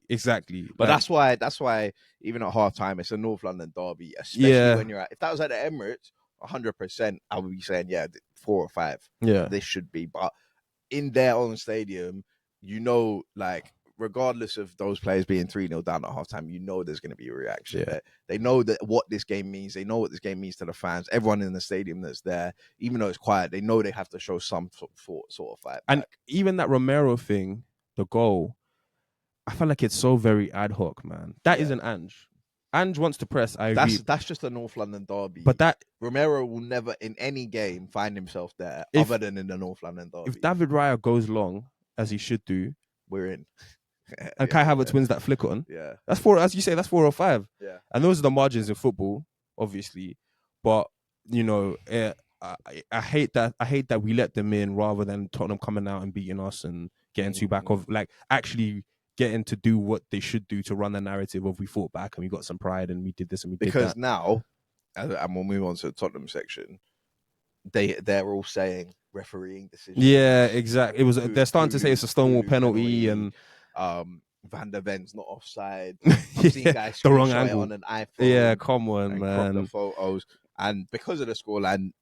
Exactly. But that's why even at half time, it's a North London derby, especially when you're if that was at the Emirates, 100%, I would be saying 4 or 5. Yeah, this should be. But in their own stadium, you know, like regardless of those players being 3-0 down at halftime, you know there's going to be a reaction. Yeah. They know that what this game means. They know what this game means to the fans. Everyone in the stadium that's there, even though it's quiet, they know they have to show some sort of fight. And even that Romero thing, the goal, I feel like it's so very ad hoc, man. That isn't Ange. Ange wants to press. I agree. That's just a North London derby. But that Romero will never in any game find himself there other than in the North London derby. If David Raya goes long, as he should do, we're in. And Kai Havertz wins that flick on. Yeah, that's 4. As you say, that's 4 or 5. Yeah, and those are the margins in football, obviously. But you know, I hate that. I hate that we let them in rather than Tottenham coming out and beating us and getting 2 back of like actually getting to do what they should do to run the narrative of we fought back and we got some pride and we did this and we did that. Because now, and we'll move on to the Tottenham section. They're all saying refereeing decisions. Yeah, exactly. They're starting to say it's a Stonewall penalty and. Van der Ven's not offside. I've seen guys the wrong angle on an iPhone. Yeah, come on, man. Crop the photos, and because of the scoreline,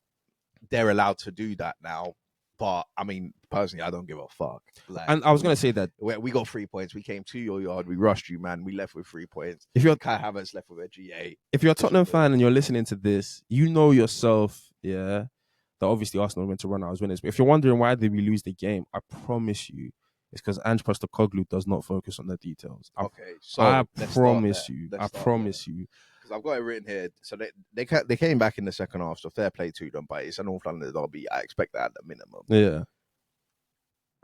they're allowed to do that now. But I mean, personally, I don't give a fuck. Like, and I was gonna say that we got 3 points. We came to your yard. We rushed you, man. We left with 3 points. If you're Kai Havertz left with a GA. If you're a Tottenham fan and you're listening to this, you know yourself, that obviously Arsenal went to run out as winners. But if you're wondering why did we lose the game, I promise you. It's because Ange Postecoglou does not focus on the details. So I promise you. Because I've got it written here. So they came back in the second half, so fair play to them. But it's a North London derby. I expect that at the minimum. Yeah.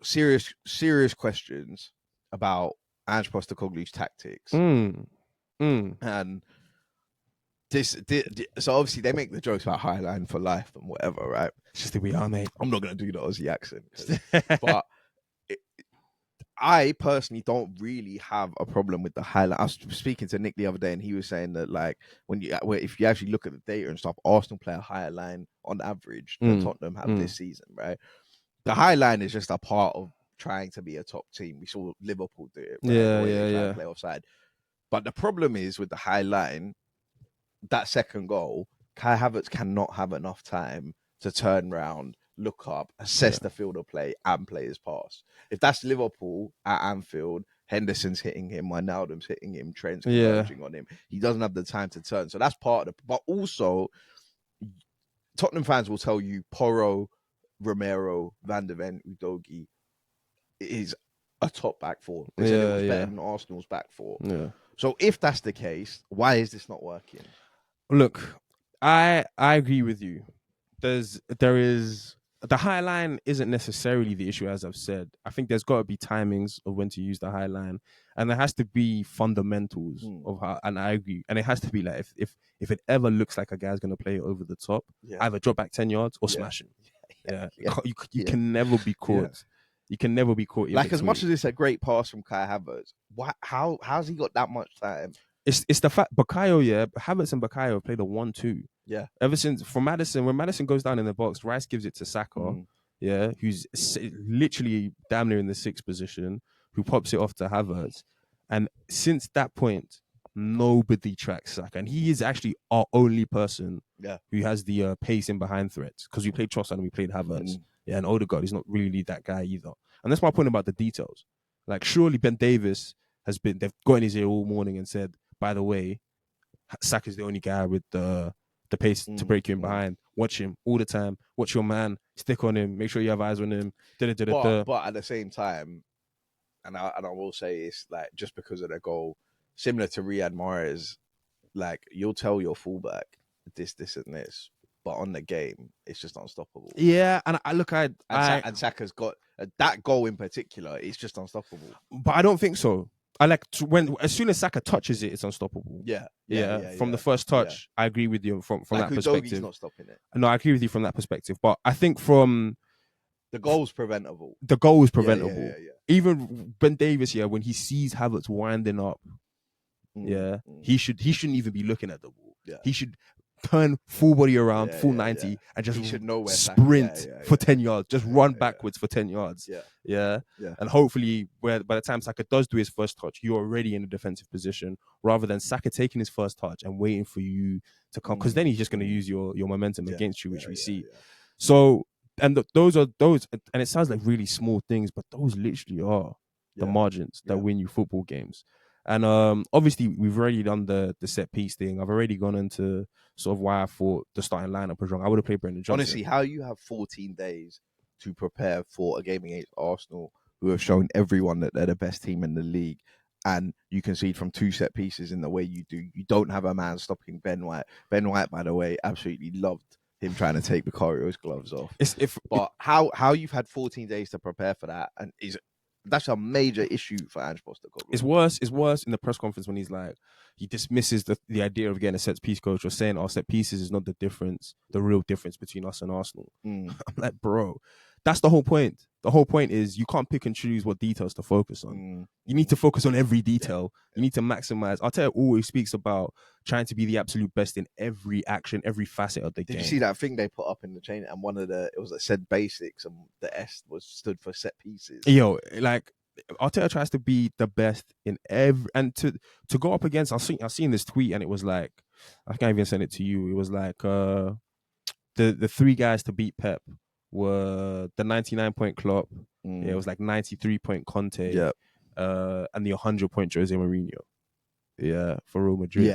Serious questions about Ange Postecoglou's tactics. And this, so obviously they make the jokes about Highline for life and whatever, right? It's just who we are, mate. I'm not going to do the Aussie accent. But I personally don't really have a problem with the highlight. I was speaking to Nick the other day, and he was saying that like if you actually look at the data and stuff, Arsenal play a higher line on average than Tottenham have this season, right? The high line is just a part of trying to be a top team. We saw Liverpool do it, right? Play offside. But the problem is with the high line, that second goal, Kai Havertz cannot have enough time to turn round, look up, assess the field of play, and play his pass. If that's Liverpool at Anfield, Henderson's hitting him, Wijnaldum's hitting him, Trent's converging on him. He doesn't have the time to turn. So that's part of it. But also, Tottenham fans will tell you Porro, Romero, Van der Ven, Udogie is a top back four. They said it was better than Arsenal's back four. Yeah. So if that's the case, why is this not working? Look, I agree with you. There is the high line isn't necessarily the issue, as I've said. I think there's got to be timings of when to use the high line, and there has to be fundamentals of how. And I agree, and it has to be like if it ever looks like a guy's going to play it over the top, either drop back 10 yards or smash him. Yeah, you can never be caught. You can never be caught. Like, as much as it's a great pass from Kai Havertz, how's he got that much time? It's the fact Bukayo, Havertz and Bukayo played a 1-2. Yeah. Ever since from Maddison, when Maddison goes down in the box, Rice gives it to Saka. Yeah, who's literally damn near in the 6th position, who pops it off to Havertz, and since that point, nobody tracks Saka, and he is actually our only person who has the pace in behind threats, because we played Trossard and we played Havertz. Yeah, and Odegaard is not really that guy either, and that's my point about the details. Like, surely Ben Davis they've got in his ear all morning and said, by the way, Saka's the only guy with the pace to break you in behind. Watch him all the time. Watch your man. Stick on him. Make sure you have eyes on him. But at the same time, and I will say, it's like, just because of the goal, similar to Riyad Mahrez, like, you'll tell your fullback this and this, but on the game, it's just unstoppable. Yeah, and and Saka's got that goal in particular. It's just unstoppable. But I don't think so. As soon as Saka touches it, it's unstoppable. Yeah. From the first touch, I agree with you from that perspective. Not stopping it. No, I agree with you from that perspective. But I think from the goal's preventable. Yeah. Even Ben Davis, when he sees Havertz winding up, he shouldn't even be looking at the ball. Yeah. He should turn full body around, full 90, and just sprint for 10 yards. Just run backwards for 10 yards. Yeah. And hopefully, by the time Saka does do his first touch, you're already in a defensive position, rather than Saka taking his first touch and waiting for you to come, because then he's just going to use your momentum against you, which we see. So, and those, and it sounds like really small things, but those literally are the margins that win you football games. And obviously, we've already done the set piece thing. I've already gone into sort of why I thought the starting lineup was wrong. I would have played Brendan Johnson. Honestly, how you have 14 days to prepare for a game against Arsenal, who have shown everyone that they're the best team in the league, and you concede from 2 set pieces in the way you do. You don't have a man stopping Ben White. Ben White, by the way, absolutely loved him trying to take Vicario's gloves off. But how you've had 14 days to prepare for that, and that's a major issue for Ange Postecoglou. It's worse in the press conference when he dismisses the idea of getting a set piece coach, or saying our set pieces is not the real difference between us and Arsenal. I'm like, bro, that's the whole point. The whole point is you can't pick and choose what details to focus on. You need to focus on every detail. You need to maximize. Arteta always speaks about trying to be the absolute best in every action, every facet of the game. Did you see that thing they put up in the chain? And it said basics, and the S stood for set pieces. Yo, like, Arteta tries to be the best in every, and to go up against. I've seen this tweet, and it was like, I can't even send it to you. It was like the 3 guys to beat Pep were the 99-point Klopp. It was like 93-point Conte. And the 100-point Jose Mourinho. For Real Madrid.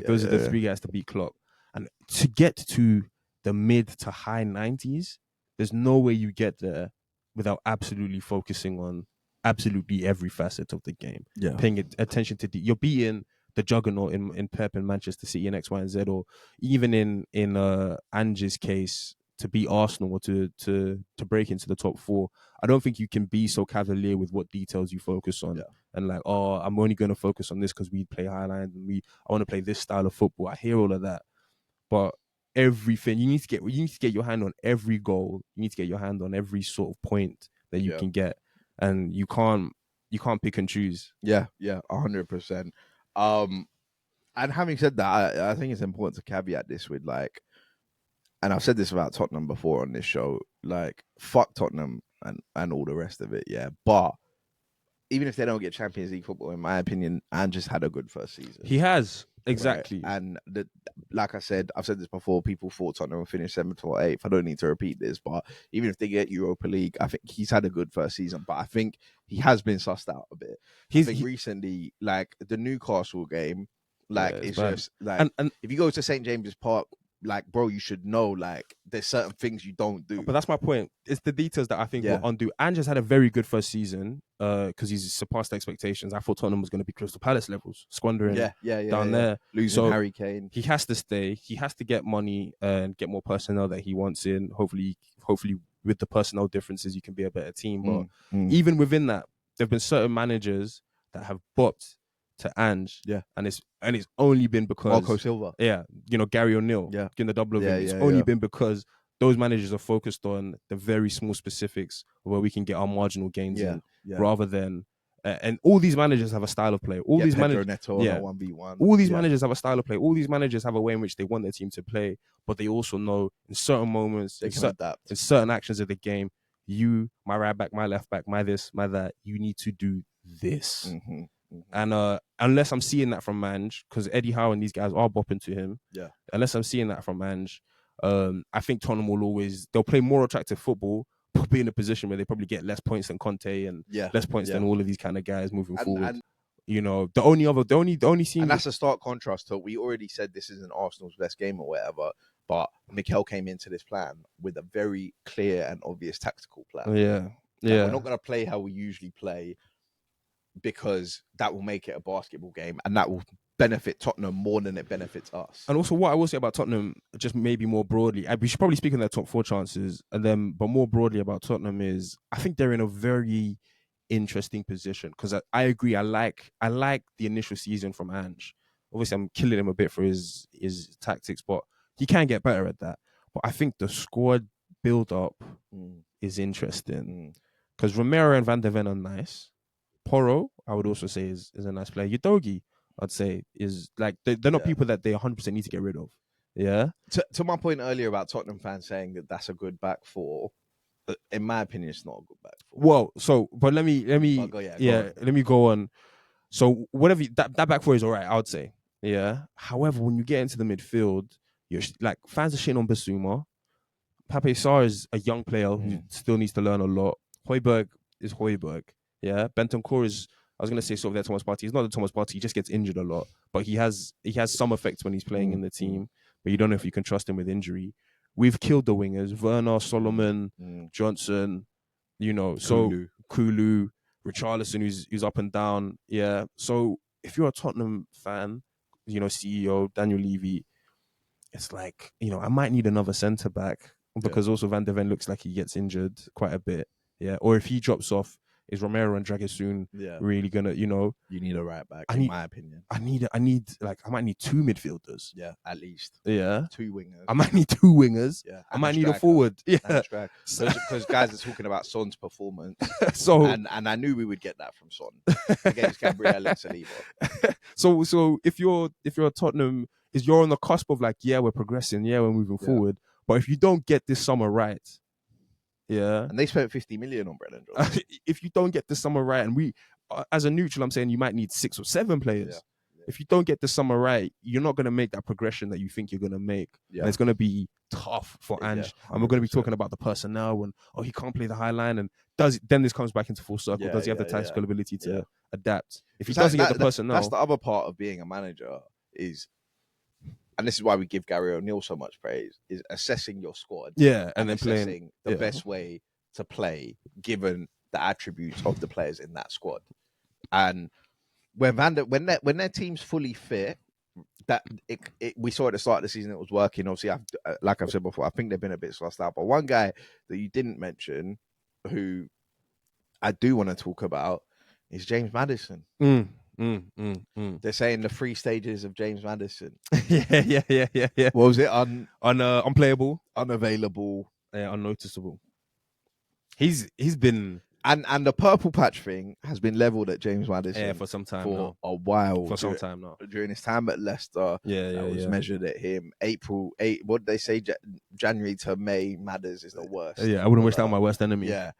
Those are the 3 guys to beat Klopp. And to get to the mid to high 90s, there's no way you get there without absolutely focusing on absolutely every facet of the game. Paying attention to you're beating the juggernaut in Pep and Manchester City and X, Y, and Z, or even in Ange's case, to beat Arsenal or to break into the top 4. I don't think you can be so cavalier with what details you focus on. And like, I'm only going to focus on this because we play Highland and I want to play this style of football. I hear all of that, but everything you need to get your hand on every goal. You need to get your hand on every sort of point that you can get, and you can't pick and choose. 100%. And having said that, I think it's important to caveat this with, like, and I've said this about Tottenham before on this show, like, fuck Tottenham and all the rest of it, but even if they don't get Champions League football, in my opinion, Ange just had a good first season. He has, exactly. Right? And like I said, I've said this before, people thought Tottenham would finish 7th or 8th. I don't need to repeat this, but even if they get Europa League, I think he's had a good first season, but I think he has been sussed out a bit. Recently, like the Newcastle game, like, it's bad. Just like, and if you go to St. James's Park like, bro, you should know, like, there's certain things you don't do. But that's my point. It's the details that I think will undo. Ange has had a very good first season because he's surpassed expectations. I thought Tottenham was going to be Crystal Palace levels, squandering down there. Losing Harry Kane. He has to stay. He has to get money and get more personnel that he wants in. Hopefully with the personnel differences, you can be a better team. But even within that, there have been certain managers that have bopped to Ange, and it's only been because Marco Silva, Gary O'Neill, getting the double over. It's only been because those managers are focused on the very small specifics of where we can get our marginal gains in, rather than and all these managers have a style of play. All these managers, Neto, 1v1. All these managers have a style of play. All these managers have a way in which they want their team to play, but they also know in certain moments, they can adapt in certain actions of the game. You, my right back, my left back, my this, my that. You need to do this. And unless I'm seeing that from Ange, because Eddie Howe and these guys are bopping to him. Unless I'm seeing that from Ange, I think Tottenham they'll play more attractive football, but be in a position where they probably get less points than Conte and less points than all of these kind of guys moving forward. And, the only scene, and that's a stark contrast to, we already said this isn't Arsenal's best game or whatever, but Mikel came into this plan with a very clear and obvious tactical plan. We're not going to play how we usually play, because that will make it a basketball game, and that will benefit Tottenham more than it benefits us. And also, what I will say about Tottenham, just maybe more broadly, we should probably speak on their top 4 chances, but more broadly about Tottenham is, I think they're in a very interesting position, because I agree. I like the initial season from Ange. Obviously, I'm killing him a bit for his tactics, but he can get better at that. But I think the squad build up is interesting, because Romero and Van de Ven are nice. Porro, I would also say, is a nice player. Udogie, I'd say, is like, they're not people that they 100% need to get rid of. Yeah. To my point earlier about Tottenham fans saying that that's a good back four, in my opinion, it's not a good back four. Well, but let me go on. So whatever that back four is all right, I would say. Yeah. However, when you get into the midfield, you're like, fans are shitting on Basuma. Pape Sarr is a young player who still needs to learn a lot. Højbjerg is Højbjerg. Yeah, Bentancur is, I was going to say, sort of their Thomas Partey. He's not the Thomas Partey. He just gets injured a lot. But he has some effects when he's playing in the team. But you don't know if you can trust him with injury. We've killed the wingers. Werner, Solomon, Johnson, so Kulu, Richarlison, who's up and down. Yeah. So if you're a Tottenham fan, CEO, Daniel Levy, it's like, I might need another centre-back, because also Van de Ven looks like he gets injured quite a bit. Yeah. Or if he drops off, is Romero and Dragusin really gonna, You need a right back, in my opinion. I might need 2 midfielders. Yeah, at least. Yeah. 2 wingers. I might need 2 wingers. Yeah. I might need a forward. Yeah. Because guys are talking about Son's performance. And I knew we would get that from Son against Gabriel and Saliba. So if you're a Tottenham, you're on the cusp of like, we're progressing, we're moving forward. But if you don't get this summer right, and they spent 50 million on Brennan Johnson. If you don't get the summer right, and we, as a neutral, I'm saying you might need 6 or 7 players. If you don't get the summer right, you're not going to make that progression that you think you're going to make. And it's going to be tough for Ange. And we're going to be talking about the personnel and, he can't play the high line. And then this comes back into full circle. Does he have the tactical ability to adapt? If he doesn't get the personnel. That's the other part of being a manager is, and this is why we give Gary O'Neill so much praise, is assessing your squad. And then assessing playing the best way to play given the attributes of the players in that squad. And when their team's fully fit, we saw at the start of the season it was working. Obviously, like I've said before, I think they've been a bit sussed out. But one guy that you didn't mention, who I do want to talk about, is James Maddison. They're saying the 3 stages of James Maddison. Yeah. What was it? Unplayable, unavailable, unnoticeable. He's been, and the purple patch thing has been leveled at James Maddison for some time for a while. For some time now. During his time at Leicester, that was measured at him. April 8. What did they say? January to May, Madders is the worst. Yeah, I wouldn't wish that on my worst enemy. Yeah.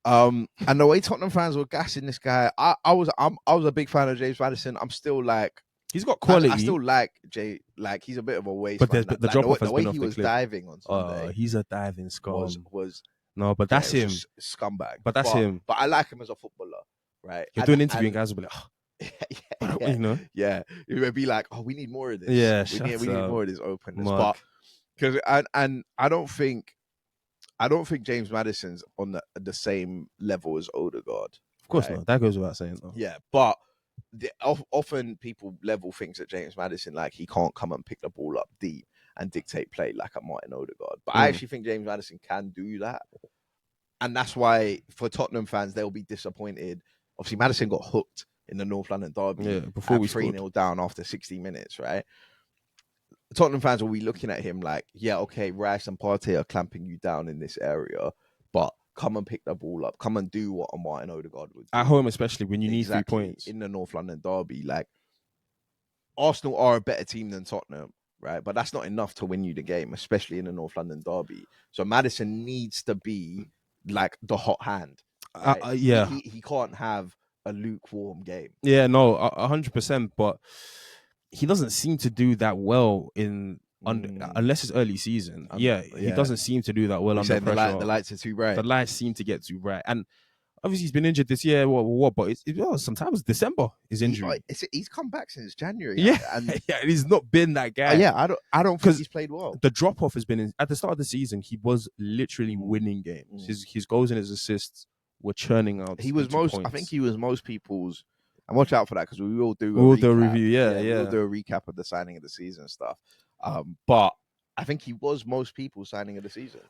And the way Tottenham fans were gassing this guy, I was a big fan of James Maddison. I'm still like, he's got quality. I still like Jay. Like, he's a bit of a waste. But the drop off has been off the cliff. The way he was diving on Sunday, he's a diving scum. Was no, but that's him. Scumbag. But that's him. But I like him as a footballer, right? You're doing an interview and guys will be like, it would be like, we need more of this. Yeah, we need more of this openness. But Because and I don't think James Maddison's on the same level as Odegaard. Of course not. That goes without saying, though. Yeah, but often people level things at James Maddison like he can't come and pick the ball up deep and dictate play like a Martin Odegaard. But I actually think James Maddison can do that. And that's why, for Tottenham fans, they'll be disappointed. Obviously, Maddison got hooked in the North London derby before we 3-0 down after 60 minutes, right? Tottenham fans will be looking at him like, yeah, okay, Rice and Partey are clamping you down in this area, but come and pick the ball up. Come and do what a Martin Odegaard would do. At home, especially when you need 3 points. In the North London derby. Like, Arsenal are a better team than Tottenham, right? But that's not enough to win you the game, especially in the North London derby. So Maddison needs to be like the hot hand. Right? He can't have a lukewarm game. Yeah, no, 100%. But he doesn't seem to do that well unless it's early season. He doesn't seem to do that well under pressure. The lights are too bright. The lights seem to get too bright. And obviously he's been injured this year. But sometimes December is injury. He's come back since January. Yeah, and he's not been that guy. I don't think he's played well. The drop off has been at the start of the season. He was literally winning games. His goals and his assists were churning out. He was most. Points. I think he was most people's. And watch out for that because we will do. We'll do a review. We'll do a recap of the signing of the season stuff. But I think he was most people's signing of the season.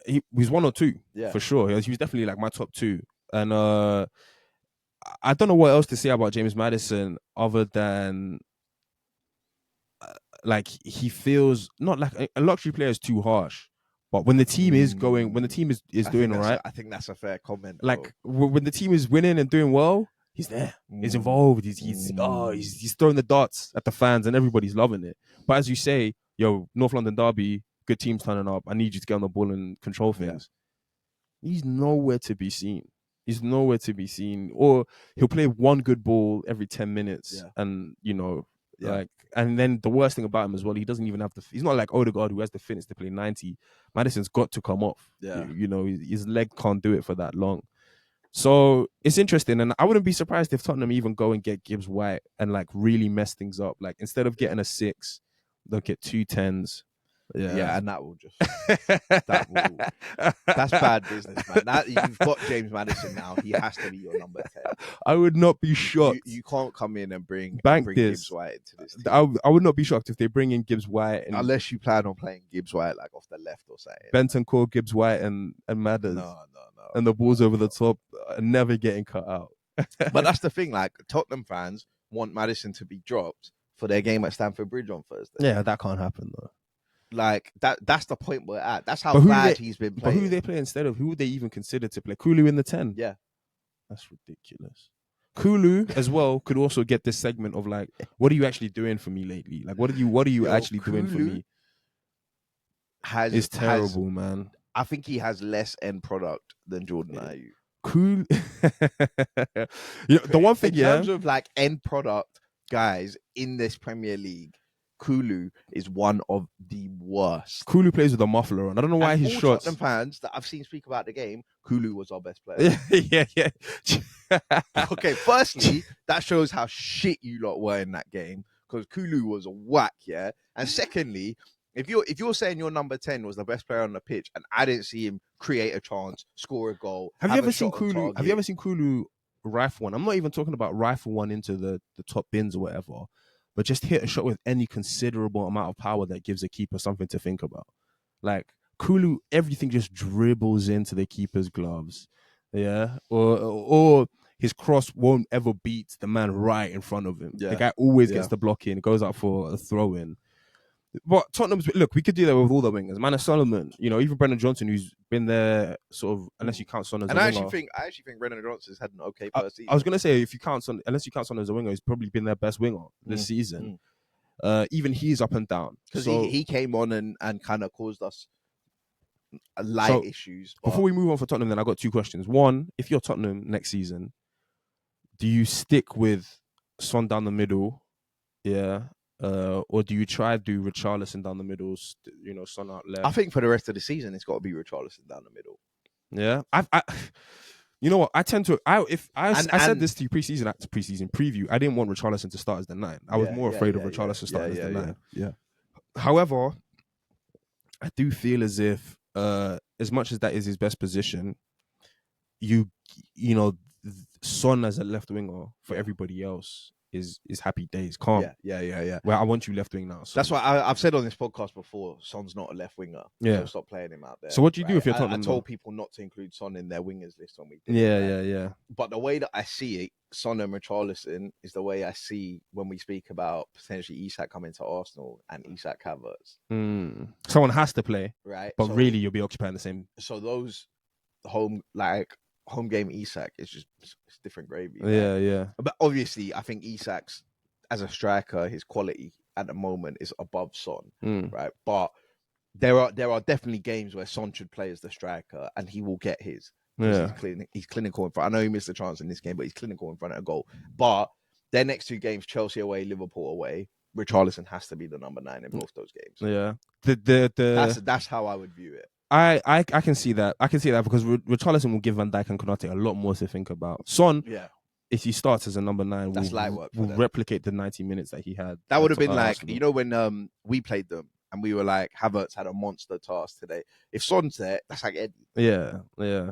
He was 1 or 2, for sure. He was definitely like my top 2. And I don't know what else to say about James Maddison other than like he feels not like a luxury player is too harsh. But when the team is doing all right, I think that's a fair comment. Like when the team is winning and doing well, he's there. He's involved. He's throwing the darts at the fans and everybody's loving it. But as you say, North London derby, good teams turning up. I need you to get on the ball and control things. Yeah. He's nowhere to be seen. Or he'll play one good ball every 10 minutes, and and then the worst thing about him as well, he doesn't even have he's not like Odegaard who has the fitness to play 90. Maddison's got to come off. Yeah. His leg can't do it for that long. So it's interesting, and I wouldn't be surprised if Tottenham even go and get Gibbs White and like really mess things up. Like instead of getting a 6, they'll get 2 10s. Yeah, and that will just that's bad business, man. You've got James Maddison now. He has to be your number 10. I would not be shocked. You can't come in and bring Gibbs White into this team. I would not be shocked if they bring in Gibbs White unless you plan on playing Gibbs White like off the left or something. Bentancur, Gibbs White and Madders. No. And the balls over the top never getting cut out. But that's the thing, like Tottenham fans want Maddison to be dropped for their game at Stamford Bridge on Thursday. Yeah, that can't happen though. Like that's the point we're at. That's how bad he's been playing. But who do they play instead of? Who would they even consider to play? Kulu in the 10? Yeah. That's ridiculous. Kulu as well could also get this segment of like, what are you actually doing for me lately? Like what are you actually doing for me? It's terrible, man. I think he has less end product than Jordan Ayew. Cool. The one thing, in terms of like end product guys in this Premier League, Kulu is one of the worst. Kulu plays with a muffler on. I don't know why his shots. Tottenham fans that I've seen speak about the game, Kulu was our best player. yeah. Okay, firstly, that shows how shit you lot were in that game because Kulu was a whack, yeah. And secondly, if you're saying your number 10 was the best player on the pitch and I didn't see him create a chance, score a goal, have you ever seen Kulu rifle one? I'm not even talking about rifle one into the top bins or whatever, but just hit a shot with any considerable amount of power that gives a keeper something to think about. Like Kulu, everything just dribbles into the keeper's gloves, yeah, or his cross won't ever beat the man right in front of him. Yeah. The guy always gets the block in, goes out for a throw in. But Tottenham's, look, we could do that with all the wingers. Manor Solomon, even Brendan Johnson, who's been there sort of, unless you count Son as a winger. I actually think Brendan Johnson's had an okay first season. I was going to say, unless you count Son as a winger, he's probably been their best winger this season. Even he's up and down. Because he came on and kind of caused us light issues. But... Before we move on for Tottenham, then I got 2 questions. One, if you're Tottenham next season, do you stick with Son down the middle? Yeah. Or do you try to do Richarlison down the middle, Son out left? I think for the rest of the season, it's got to be Richarlison down the middle. Yeah, you know what? I tend to. I said this to you preseason preview. I didn't want Richarlison to start as the 9. I was more afraid of Richarlison starting as the 9. Yeah. However, I do feel as if, as much as that is his best position, you know, Son as a left winger for everybody else is happy days, calm. Yeah. Well, I want you left wing now. Son. That's why I've said on this podcast before, Son's not a left winger. Yeah. So stop playing him out there. So what do you do if you're Tottenham? I told people not to include Son in their wingers list when we did Yeah. But the way that I see it, Son and Richarlison, is the way I see when we speak about potentially Isak coming to Arsenal and Isak Havertz. Someone has to play, right? But so, really, you'll be occupying the same. So those home game Isak is just it's different gravy. Yeah. But obviously, I think Isak's as a striker, his quality at the moment is above Son, right? But there are definitely games where Son should play as the striker, and he will get his. Yeah, he's clinical in front. I know he missed the chance in this game, but he's clinical in front of a goal. But their next two games, Chelsea away, Liverpool away, Richarlison has to be the number 9 in both those games. Yeah, that's how I would view it. I can see that. I can see that because Richarlison will give Van Dijk and Konate a lot more to think about. Son, if he starts as a number 9, will replicate the 90 minutes that he had. That would have been like Arsenal. You know when we played them and we were like Havertz had a monster task today. If Son's there, that's like Eddie. Yeah.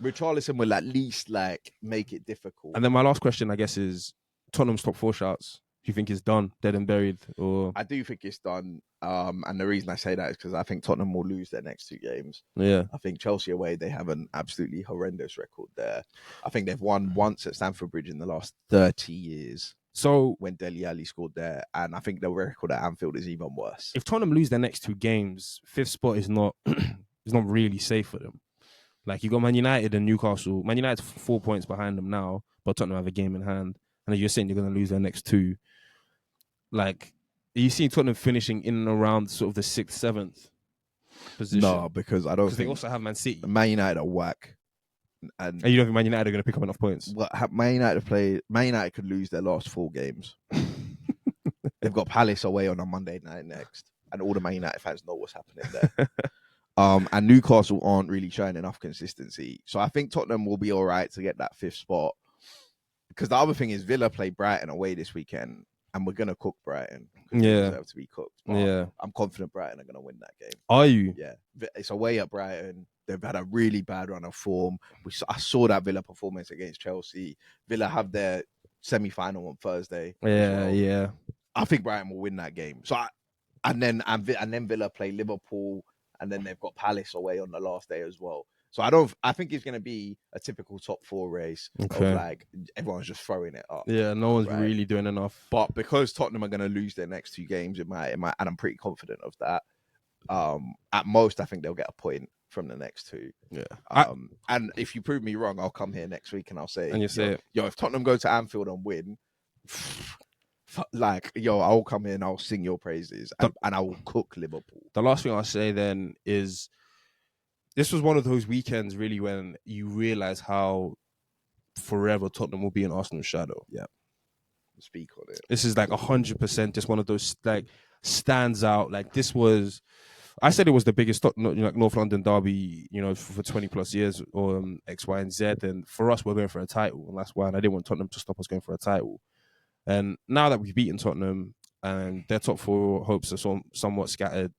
Richarlison will at least like make it difficult. And then my last question, I guess, is Tottenham's top 4 shots. Do you think it's done, dead and buried, or? I do think it's done. And the reason I say that is because I think Tottenham will lose their next 2 games. Yeah. I think Chelsea away, they have an absolutely horrendous record there. I think they've won once at Stamford Bridge in the last 30 years. So when Dele Alli scored there, and I think the record at Anfield is even worse. If Tottenham lose their next 2 games, 5th spot is not really safe for them. Like you got Man United and Newcastle. Man United's 4 points behind them now, but Tottenham have a game in hand. And you're saying you're going to lose their next 2. Like, are you seeing Tottenham finishing in and around sort of the 6th, 7th position? No, because I don't. Because they also have Man City. Man United are whack. And you don't think Man United are going to pick up enough points? Well, Man United could lose their last 4 games. They've got Palace away on a Monday night next, and all the Man United fans know what's happening there. And Newcastle aren't really showing enough consistency. So I think Tottenham will be all right to get that 5th spot. Because the other thing is Villa play Brighton away this weekend, and we're going to cook Brighton. Yeah. They deserve to be cooked. But I'm confident Brighton are going to win that game. Are you? Yeah. It's away at Brighton. They've had a really bad run of form. I saw that Villa performance against Chelsea. Villa have their semi-final on Thursday. Yeah. I think Brighton will win that game. So and then Villa play Liverpool, and then they've got Palace away on the last day as well. So I think it's going to be a typical top 4 race of like everyone's just throwing it up. Yeah, no one's really doing enough. But because Tottenham are going to lose their next 2 games, it might, and I'm pretty confident of that. At most, I think they'll get a point from the next 2. Yeah. And if you prove me wrong, I'll come here next week and I'll say, and you say it. If Tottenham go to Anfield and win, I'll come here and I'll sing your praises and I will cook Liverpool. The last thing I'll say then is, this was one of those weekends really when you realize how forever Tottenham will be in Arsenal's shadow. Yeah. Speak on it. This is like 100% just one of those like stands out. Like this was, I said it was the biggest North London derby, for 20 plus years or X, Y, and Z. And for us, we're going for a title. And that's why I didn't want Tottenham to stop us going for a title. And now that we've beaten Tottenham and their top 4 hopes are somewhat scattered,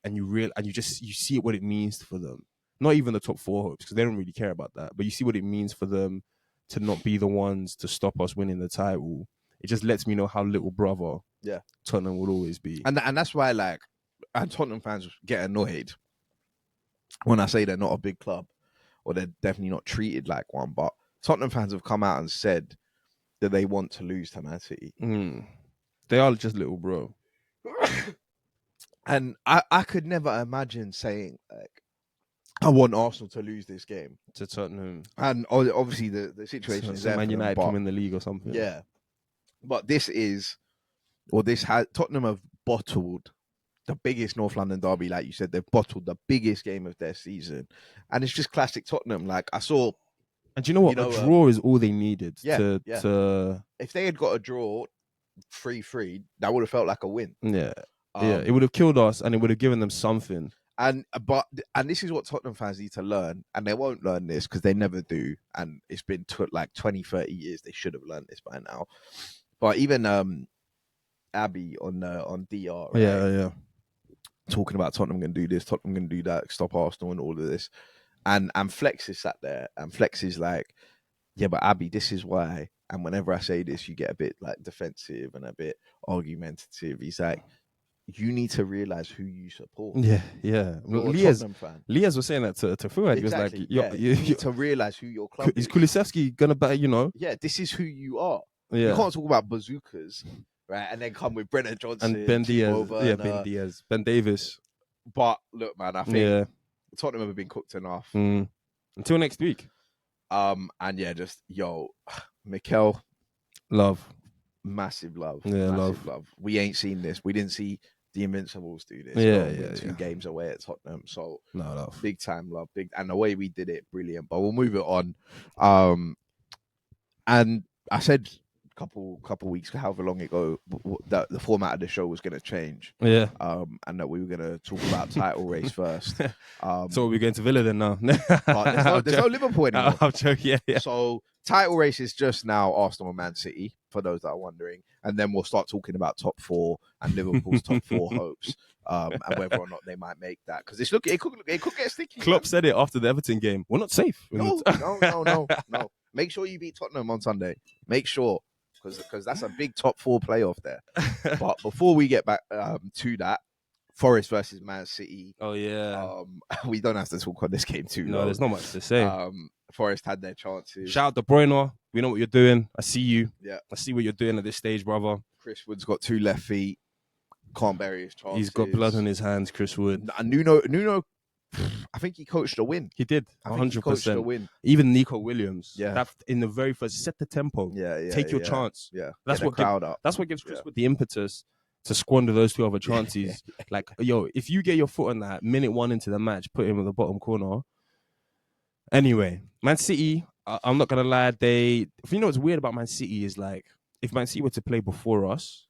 and you see what it means for them. Not even the top 4 hopes, because they don't really care about that. But you see what it means for them to not be the ones to stop us winning the title. It just lets me know how little brother Tottenham will always be. And that's why and Tottenham fans get annoyed when I say they're not a big club or they're definitely not treated like one. But Tottenham fans have come out and said that they want to lose to Man City. They are just little bro. And I could never imagine saying, like, I want Arsenal to lose this game. To Tottenham. And obviously the situation is there. Man United can win the league or something. Yeah. But Tottenham have bottled the biggest North London derby, like you said. They've bottled the biggest game of their season. And it's just classic Tottenham. Like, I saw... And do you know what? A draw is all they needed. To... If they had got a draw 3-3, that would have felt like a win. Yeah. It would have killed us and it would have given them something. And this is what Tottenham fans need to learn, and they won't learn this because they never do. And it's been like 20, 30 years. They should have learned this by now. But even Abby on DR, right? Yeah. talking about Tottenham going to do this, Tottenham going to do that, stop Arsenal and all of this. And Flex is sat there, and Flex is like, yeah, but Abby, this is why. And whenever I say this, you get a bit like defensive and a bit argumentative. He's like, you need to realize who you support. Yeah. You're a Tottenham fan. Liaz was saying that to Fuad. Exactly. He was like, you need to realize who your club is. Is Kulusevski gonna bet? Yeah, this is who you are. Yeah. You can't talk about bazookas, right? And then come with Brennan Johnson and Ben Diaz, Ben Davis. But look, man, I think Tottenham have been cooked enough. Until next week. And yeah, just Mikel, love, massive love, massive love. We ain't seen this. We didn't see the Invincibles do this. Two games away at Tottenham, so love. Big time love, and the way we did it, brilliant. But we'll move it on. And I said couple weeks, however long ago, that the format of the show was going to change. Yeah. And that we were going to talk about title race first. So we're going to Villa then now. But there's no Liverpool anymore. I'm joking. Yeah. So title race is just now Arsenal and Man City, for those that are wondering, and then we'll start talking about top four and Liverpool's top four hopes, and whether or not they might make that, because it could get sticky. Klopp said it after the Everton game. We're not safe. No. Make sure you beat Tottenham on Sunday. Make sure. Because that's a big top four playoff there. But before we get back to that, Forest versus Man City. Oh, yeah. We don't have to talk on this game too long. No, there's not much to say. Forest had their chances. Shout out De Bruyne. We know what you're doing. I see you. Yeah. I see what you're doing at this stage, brother. Chris Wood's got 2 left feet. Can't bury his chances. He's got blood on his hands, Chris Wood. Nuno, I think he coached a win. He did, 100%. Coached a win. Even Nico Williams. Yeah. That in the very first, set the tempo. Yeah. Take your chance. Yeah. That's what gives Chris Wood the impetus to squander those 2 other chances. Like, if you get your foot on that minute 1 into the match, put him in the bottom corner. Anyway, Man City, I'm not going to lie. What's weird about Man City is, like, if Man City were to play before us,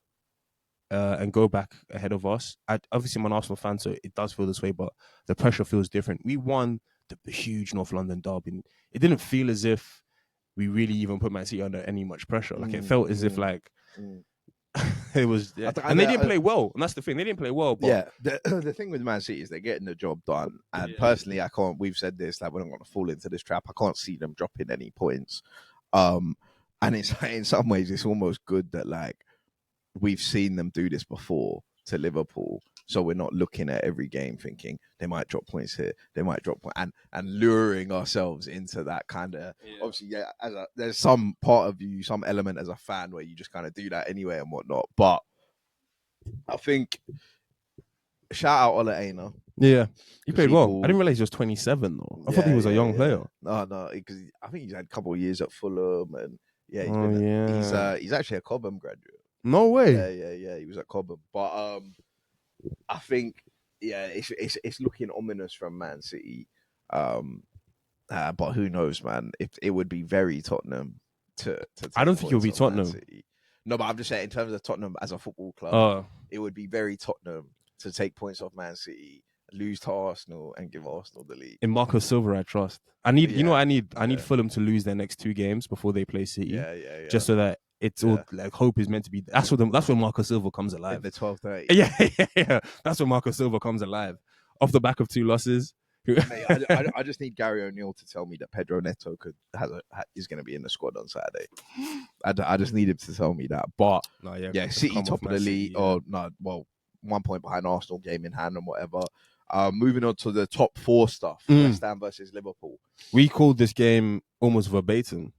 and go back ahead of us. Obviously, I'm an Arsenal fan, so it does feel this way, but the pressure feels different. We won the huge North London derby. It didn't feel as if we really even put Man City under any much pressure. Like, it felt as if, like, it was... Yeah. And they didn't play well, and that's the thing. They didn't play well. But... Yeah, the thing with Man City is they're getting the job done. And personally, we've said this, like, we're not going to fall into this trap. I can't see them dropping any points. And it's in some ways, it's almost good that, like, we've seen them do this before to Liverpool, so we're not looking at every game thinking they might drop points here, they might drop points, and luring ourselves into that kind of. Obviously, there's some part of you, some element as a fan where you just kind of do that anyway and whatnot. But I think shout out Ola Aina. Yeah, he played well. I didn't realize he was 27 though. I thought he was a young player. No, because I think he's had a couple of years at Fulham, and he's actually a Cobham graduate. No way. Yeah. He was at Cobham, but I think it's looking ominous from Man City. But who knows, man? It would be very Tottenham to I don't think it would be Tottenham. No, but I'm just saying in terms of Tottenham as a football club, it would be very Tottenham to take points off Man City, lose to Arsenal, and give Arsenal the lead. In Marco Silva, I trust. I need Fulham to lose their next 2 games before they play City. Yeah. Just so that it's all like hope is meant to be. That's when Marco Silva comes alive. In the 12:30. Yeah. That's when Marco Silva comes alive off the back of 2 losses. Mate, I just need Gary O'Neill to tell me that Pedro Neto is going to be in the squad on Saturday. I just need him to tell me that. But City top of the league, or no, 1 point behind Arsenal, game in hand and whatever. Moving on to the top 4 stuff. West Ham versus Liverpool. We called this game almost verbatim.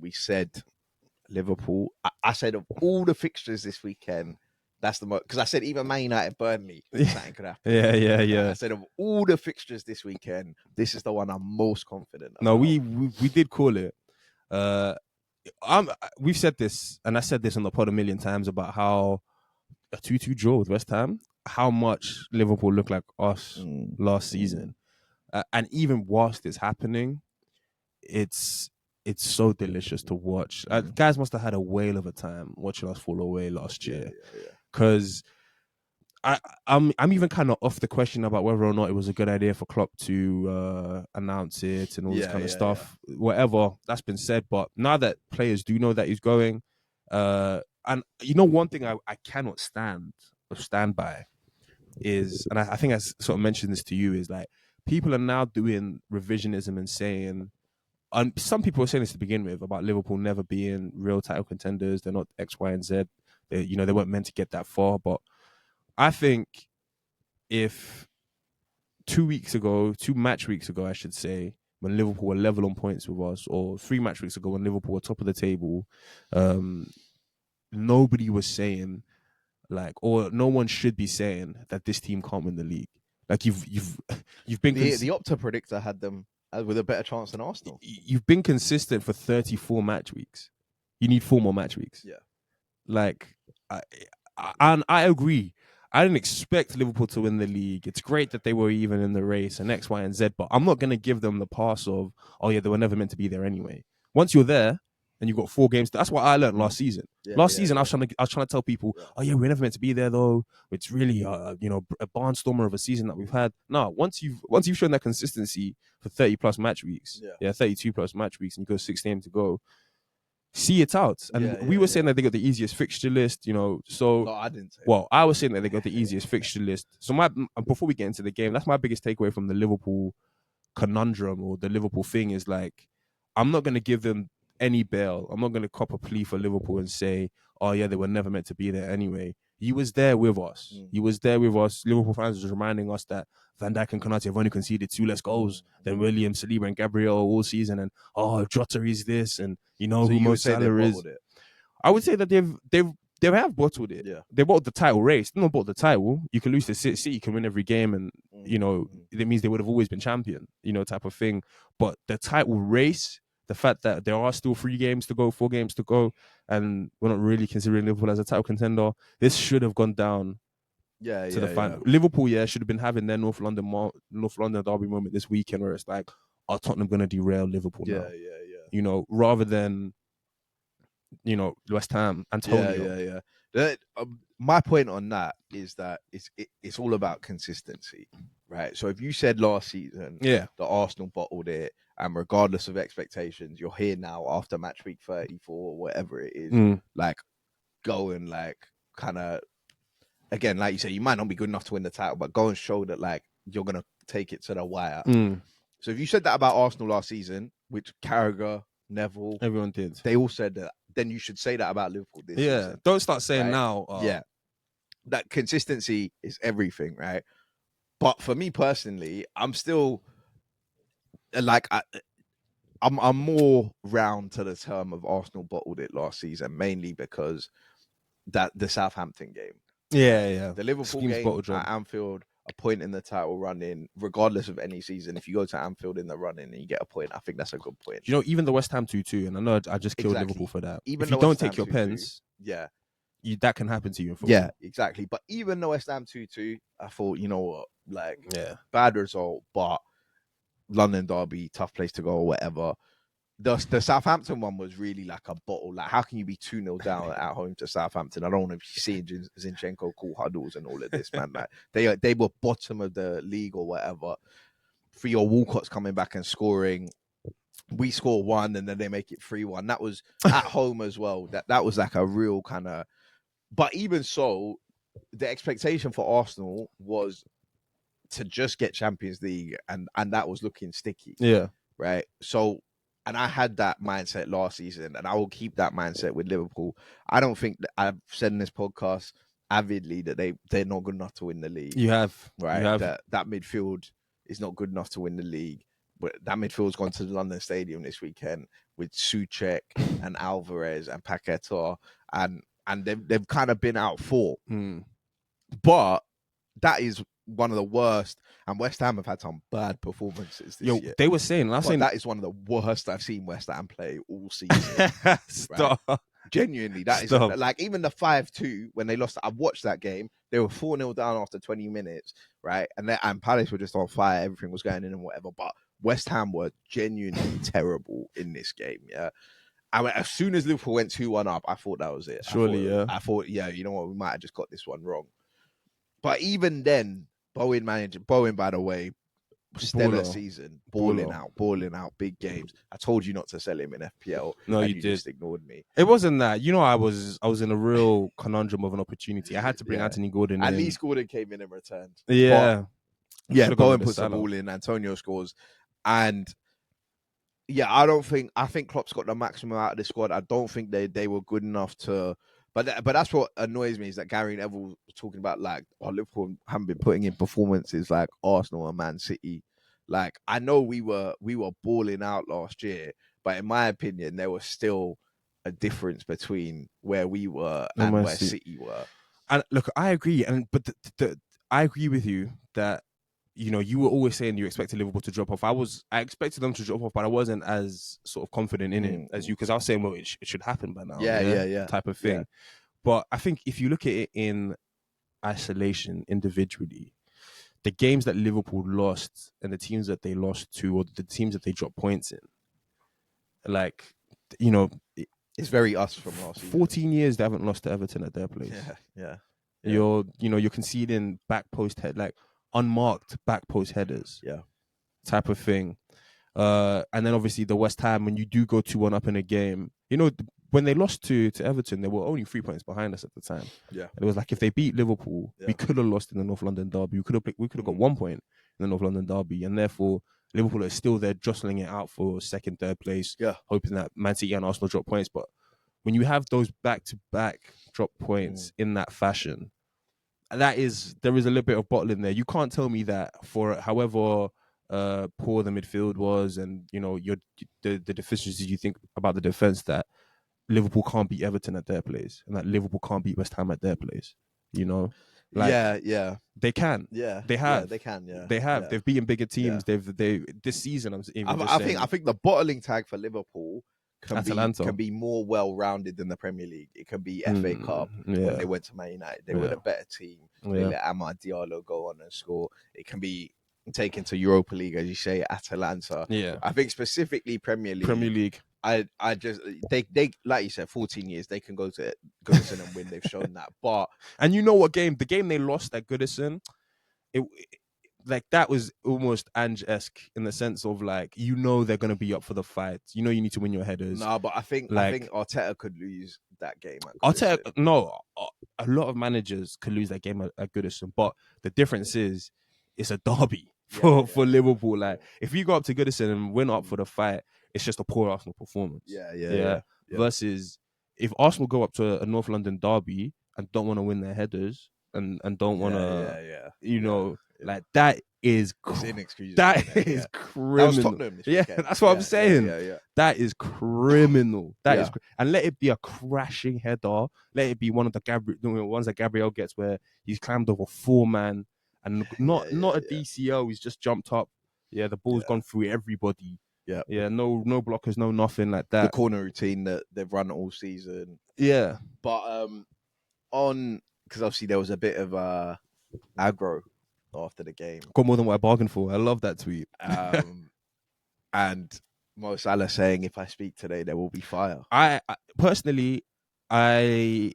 We said Liverpool. I said of all the fixtures this weekend, that's the most, because I said even Man United, Burnley, something could happen. Yeah. I said of all the fixtures this weekend, this is the one I'm most confident about. No, we did call it. We've said this, and I said this on the pod a million times about how a 2-2 draw with West Ham, how much Liverpool looked like us last season, and even whilst it's happening, it's so delicious to watch. Guys must have had a whale of a time watching us fall away last year, because I'm even kind of off the question about whether or not it was a good idea for Klopp to announce it and all this kind of stuff. Whatever, that's been said. But now that players do know that he's going, and one thing I cannot stand by is, and I think I sort of mentioned this to you, is like people are now doing revisionism and saying, and some people were saying this to begin with about Liverpool never being real title contenders. They're not X, Y, and Z. They weren't meant to get that far. But I think if 2 match weeks ago, I should say, when Liverpool were level on points with us, or 3 match weeks ago when Liverpool were top of the table, nobody was saying or no one should be saying that this team can't win the league. Like you've been the Opta predictor had them with a better chance than Arsenal. You've been consistent for 34 match weeks. You need 4 more match weeks. Yeah. Like, I agree. I didn't expect Liverpool to win the league. It's great that they were even in the race and X, Y, and Z, but I'm not going to give them the pass of, oh yeah, they were never meant to be there anyway. Once you're there and you've got 4 games, that's what I learned last season. Last season, I was trying to tell people, oh yeah, we're never meant to be there though. It's really, a barnstormer of a season that we've had. No, once you've shown that consistency for 30 plus match weeks, 32 plus match weeks, and you go 6 games to go, see it out. And we were saying that they got the easiest fixture list, so no, I didn't say I was saying that they got the easiest fixture list. So before we get into the game, that's my biggest takeaway from the Liverpool conundrum, or the Liverpool thing, is like, I'm not going to give them any bail. I'm not going to cop a plea for Liverpool and say, oh yeah, they were never meant to be there anyway. He was there with us. He was there with us. Liverpool fans was reminding us that Van Dijk and Konate have only conceded 2 less goals than William, Saliba, and Gabriel all season. And Jota is this, and so who Mo Salah is. I would say that they have bottled it. Yeah. They bought the title race. They don't bought the title. You can lose to City, you can win every game, and it means they would have always been champion, type of thing. But the title race, the fact that there are still 3 games to go, 4 games to go, and we're not really considering Liverpool as a title contender, this should have gone down to the final. Liverpool, should have been having their North London derby moment this weekend, where it's like, are Tottenham going to derail Liverpool now? Rather than West Ham, Antonio. My point on that is that it's all about consistency, right? So if you said last season that Arsenal bottled it, and regardless of expectations, you're here now after match week 34 or whatever it is, like, go and like kind of, again, like you say, you might not be good enough to win the title, but go and show that like you're gonna take it to the wire. So if you said that about Arsenal last season, which Carragher, Neville, everyone did, they all said that, then you should say that about Liverpool this season. Don't start saying now. That consistency is everything, right? But for me personally, I'm still like, I'm more round to the term of Arsenal bottled it last season, mainly because that the Southampton game. The Liverpool game at Anfield, a point in the title running, regardless of any season. If you go to Anfield in the running and you get a point, I think that's a good point. Even the West Ham 2-2, and I know I just killed Liverpool for that. Even if you don't take your pens, that can happen to you in football. Yeah, exactly. But even the West Ham 2-2, I thought, you know what, like, bad result, but London derby, tough place to go or whatever. The Southampton one was really like a bottle. Like, how can you be 2-0 down at home to Southampton? I don't want to be seeing Zinchenko call huddles and all of this, man. Like, they were bottom of the league or whatever. For your Walcott's coming back and scoring, we score 1 and then they make it 3-1. That was at home as well. That was like a real kind of. But even so, the expectation for Arsenal was to just get Champions League, and that was looking sticky. Yeah. Right. So. And I had that mindset last season, and I will keep that mindset with Liverpool. I don't think that I've said in this podcast avidly that they're not good enough to win the league. You have. Right? You have. That midfield is not good enough to win the league. But that midfield's gone to the London Stadium this weekend with Souček and Alvarez and Paquetá, and they've kind of been out for. But that is one of the worst, and West Ham have had some bad performances this year. They were saying that is one of the worst I've seen West Ham play all season. Stop. Right? Genuinely, that is like, even the 5-2 when they lost. I watched that game. They were 4-0 down after 20 minutes, right? And Palace were just on fire. Everything was going in and whatever. But West Ham were genuinely terrible in this game. Yeah. I mean, as soon as Liverpool went 2-1 up, I thought that was it. I thought, you know what, we might have just got this one wrong. But even then, Bowen, by the way, stellar season, balling out, big games. I told you not to sell him in FPL. No, and you did. Just ignored me. It wasn't that. I was in a real conundrum of an opportunity. I had to bring Anthony Gordon in. At least Gordon came in and returned. Yeah. Bowen puts the ball in, Antonio scores. And I think Klopp's got the maximum out of the squad. I don't think they were good enough to. But that's what annoys me is that Gary Neville was talking about like, Liverpool haven't been putting in performances like Arsenal and Man City. Like, I know we were balling out last year, but in my opinion, there was still a difference between where we were and where City were. And look, I agree, but I agree with you that you were always saying you expected Liverpool to drop off. I expected them to drop off, but I wasn't as sort of confident in it as you, because I was saying, well, it should happen by now. Yeah. Type of thing. Yeah. But I think if you look at it in isolation, individually, the games that Liverpool lost and the teams that they lost to, or the teams that they dropped points in, like, it's very us from last season. 14 years they haven't lost to Everton at their place. Yeah. You're conceding back post head, like unmarked back post headers. Yeah. Type of thing. And then obviously the West Ham, when you do go 2-1 up in a game, when they lost to Everton, they were only 3 points behind us at the time. Yeah. And it was like, if they beat Liverpool, we could have lost in the North London derby. We could have got 1 point in the North London derby, and therefore Liverpool are still there jostling it out for second, third place, hoping that Man City and Arsenal drop points. But when you have those back-to-back drop points in that fashion, there is a little bit of bottling there. You can't tell me that for however poor the midfield was, and the deficiencies you think about the defense, that Liverpool can't beat Everton at their place, and that Liverpool can't beat West Ham at their place. They can. Yeah, they have. Yeah, they can. Yeah, they have. Yeah. They've beaten bigger teams. Yeah. They this season. I think the bottling tag for Liverpool Atalanta can be more well-rounded than the Premier League. It can be FA Cup. When they went to Man United, they were the better team. They let Amad Diallo go on and score. It can be taken to Europa League, as you say, Atalanta. Yeah, I think specifically Premier League. I just they like you said, 14 years they can go to Goodison and win. They've shown that. But and you know what game? The game they lost at Goodison, it like that was almost Ange-esque in the sense of like, they're gonna be up for the fight. You need to win your headers. No, but I think Arteta could lose that game. A lot of managers could lose that game at Goodison, but the difference is it's a derby for Liverpool. Like, if you go up to Goodison and win up for the fight, it's just a poor Arsenal performance. Yeah. Versus if Arsenal go up to a North London derby and don't want to win their headers and don't want to, like, that is inexcusable. That is criminal. That was Tottenham. That's what I'm saying. That is criminal. And let it be a crashing header. Let it be one of the ones that Gabriel gets where he's climbed over 4 man and not a DCO. He's just jumped up. Yeah, the ball's gone through everybody. No blockers, no nothing like that. The corner routine that they've run all season. Yeah, but because obviously there was a bit of aggro after the game. Got more than what I bargained for. I love that tweet. And Mo Salah saying, "If I speak today, there will be fire." I personally, I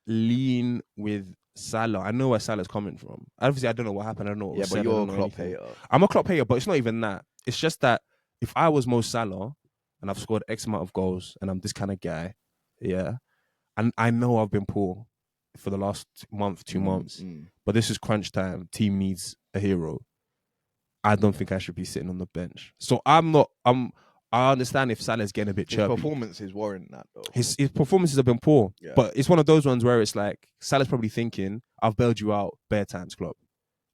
lean with Salah. I know where Salah's coming from. Obviously, I don't know what happened. I don't know what was said. But you're a Klopp hater. I'm a Klopp hater, but it's not even that. It's just that if I was Mo Salah and I've scored X amount of goals and I'm this kind of guy, and I know I've been poor for the last month, 2 months, but this is crunch time. Team needs a hero. I don't think I should be sitting on the bench. So I understand if Salah's getting a bit chirpy. His performances warrant that, though. His performances have been poor, but it's one of those ones where it's like Salah's probably thinking, "I've bailed you out bare times, Klopp."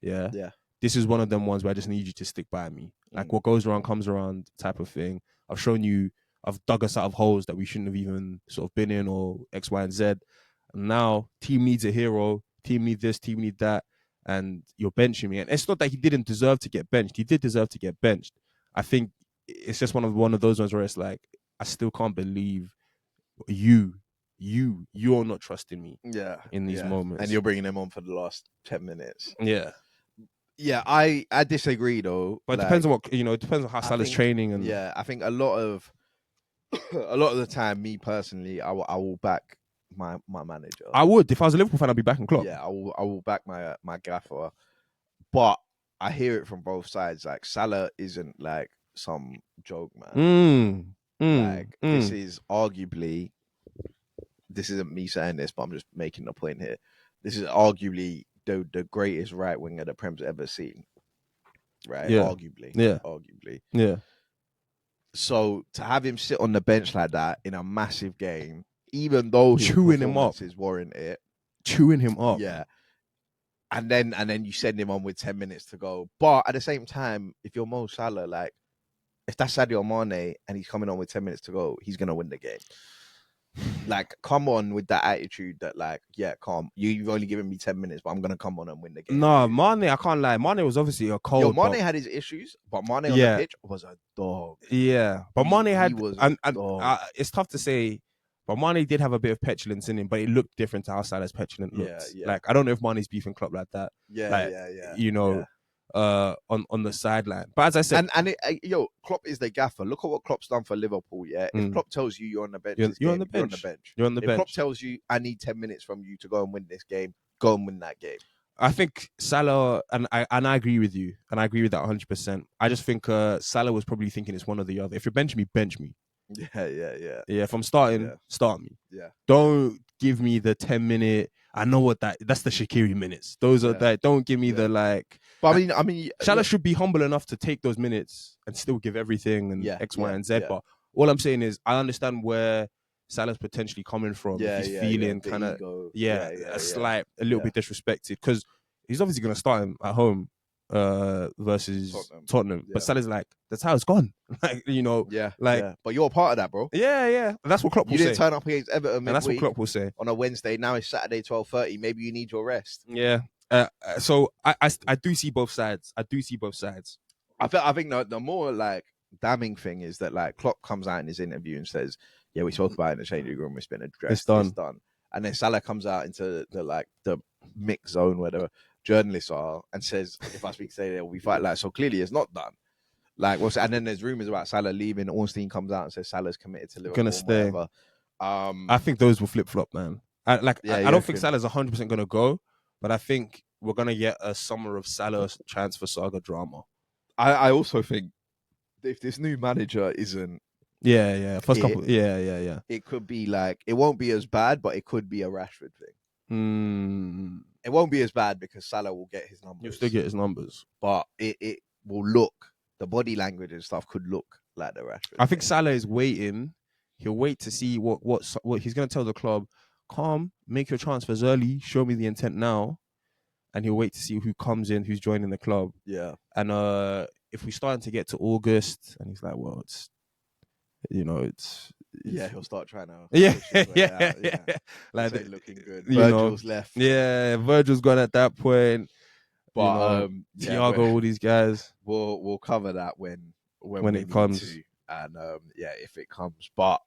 Yeah. This is one of them ones where I just need you to stick by me. Like, what goes around comes around type of thing. I've shown you, I've dug us out of holes that we shouldn't have even sort of been in, or X, Y, and Z. And now team needs a hero. Team need this. Team need that. And you're benching me. And it's not that he didn't deserve to get benched. He did deserve to get benched. I think it's just one of those ones where it's like, I still can't believe you're not trusting me. In these moments, and you're bringing him on for the last 10 minutes. Yeah, I disagree though. But it depends on what it depends on how Salah's training, and I think a lot of the time, me personally, I will back my manager. I would. If I was a Liverpool fan, I'd be backing Klopp. I will back my gaffer. But I hear it from both sides. Like Salah isn't like some joke, man. This is arguably. This isn't me saying this, but I'm just making a point here. This is arguably the greatest right winger the Prem's ever seen. Right, arguably. Yeah. So to have him sit on the bench like that in a massive game, even though his performances warrant it, chewing him up. Yeah. And then you send him on with 10 minutes to go. But at the same time, if you're Mo Salah, like if that's Sadio Mane and he's coming on with 10 minutes to go, he's gonna win the game. Like, come on with that attitude that, like, yeah, calm. You've only given me 10 minutes, but I'm gonna come on and win the game. No, Mane, I can't lie. Mane was obviously a cold. Mane had his issues, but Mane on the pitch was a dog. Yeah, but Mane had, and it's tough to say. But Mane did have a bit of petulance in him, but it looked different to how Salah's petulant looked. Yeah. Like, I don't know if Mane's beefing Klopp like that. You know, on the sideline. But as I said, Klopp is the gaffer. Look at what Klopp's done for Liverpool. Yeah, if Klopp tells you you're on the bench, you're on the bench. If Klopp tells you I need 10 minutes from you to go and win this game, go and win that game. I think Salah, and I agree with you, and I agree with that 100%. I just think Salah was probably thinking it's one or the other. If you're benching me, bench me. Yeah. If I'm starting, start me. Yeah. Don't give me the 10-minute. I know what that's the Shaqiri minutes. Those are that. Don't give me the like. But I mean, Salah should be humble enough to take those minutes and still give everything and X, Y, and Z. But all I'm saying is, I understand where Salah's potentially coming from. He's feeling kind of a little bit disrespected because he's obviously going to start him at home versus Tottenham. But Salah's like, that's how it's gone. Like, you know, but you're a part of that, bro. Yeah. That's what Klopp will say. You didn't turn up against Everton and that's what Klopp will say on a Wednesday. Now it's Saturday 12:30. Maybe you need your rest. Yeah. So I do see both sides. I think the more like damning thing is that like Klopp comes out in his interview and says, "Yeah, we spoke about it in the changing room. It's been addressed. It's done." And then Salah comes out into the mixed zone where the journalists are and says, "If I speak today, we fight." Like, so clearly it's not done. Like, and then there's rumors about Salah leaving. Ornstein comes out and says Salah's committed to Liverpool. Gonna stay. I think those will flip flop, man. I don't think Salah's 100% gonna go, but I think we're gonna get a summer of Salah transfer saga drama. I also think if this new manager isn't, first couple, it could be like, it won't be as bad, but it could be a Rashford thing. It won't be as bad because Salah will get his numbers. You'll still get his numbers, but it will look, the body language and stuff could look like the Rashford. I think Salah is waiting. He'll wait to see what he's going to tell the club. Calm, make your transfers early. Show me the intent now, and he'll wait to see who comes in, who's joining the club. Yeah. And if we're starting to get to August, and he's like, well, it's he'll start trying to like looking good. Virgil's left. Yeah, Virgil's gone at that point. But Thiago, all these guys. We'll cover that when it comes. And if it comes. But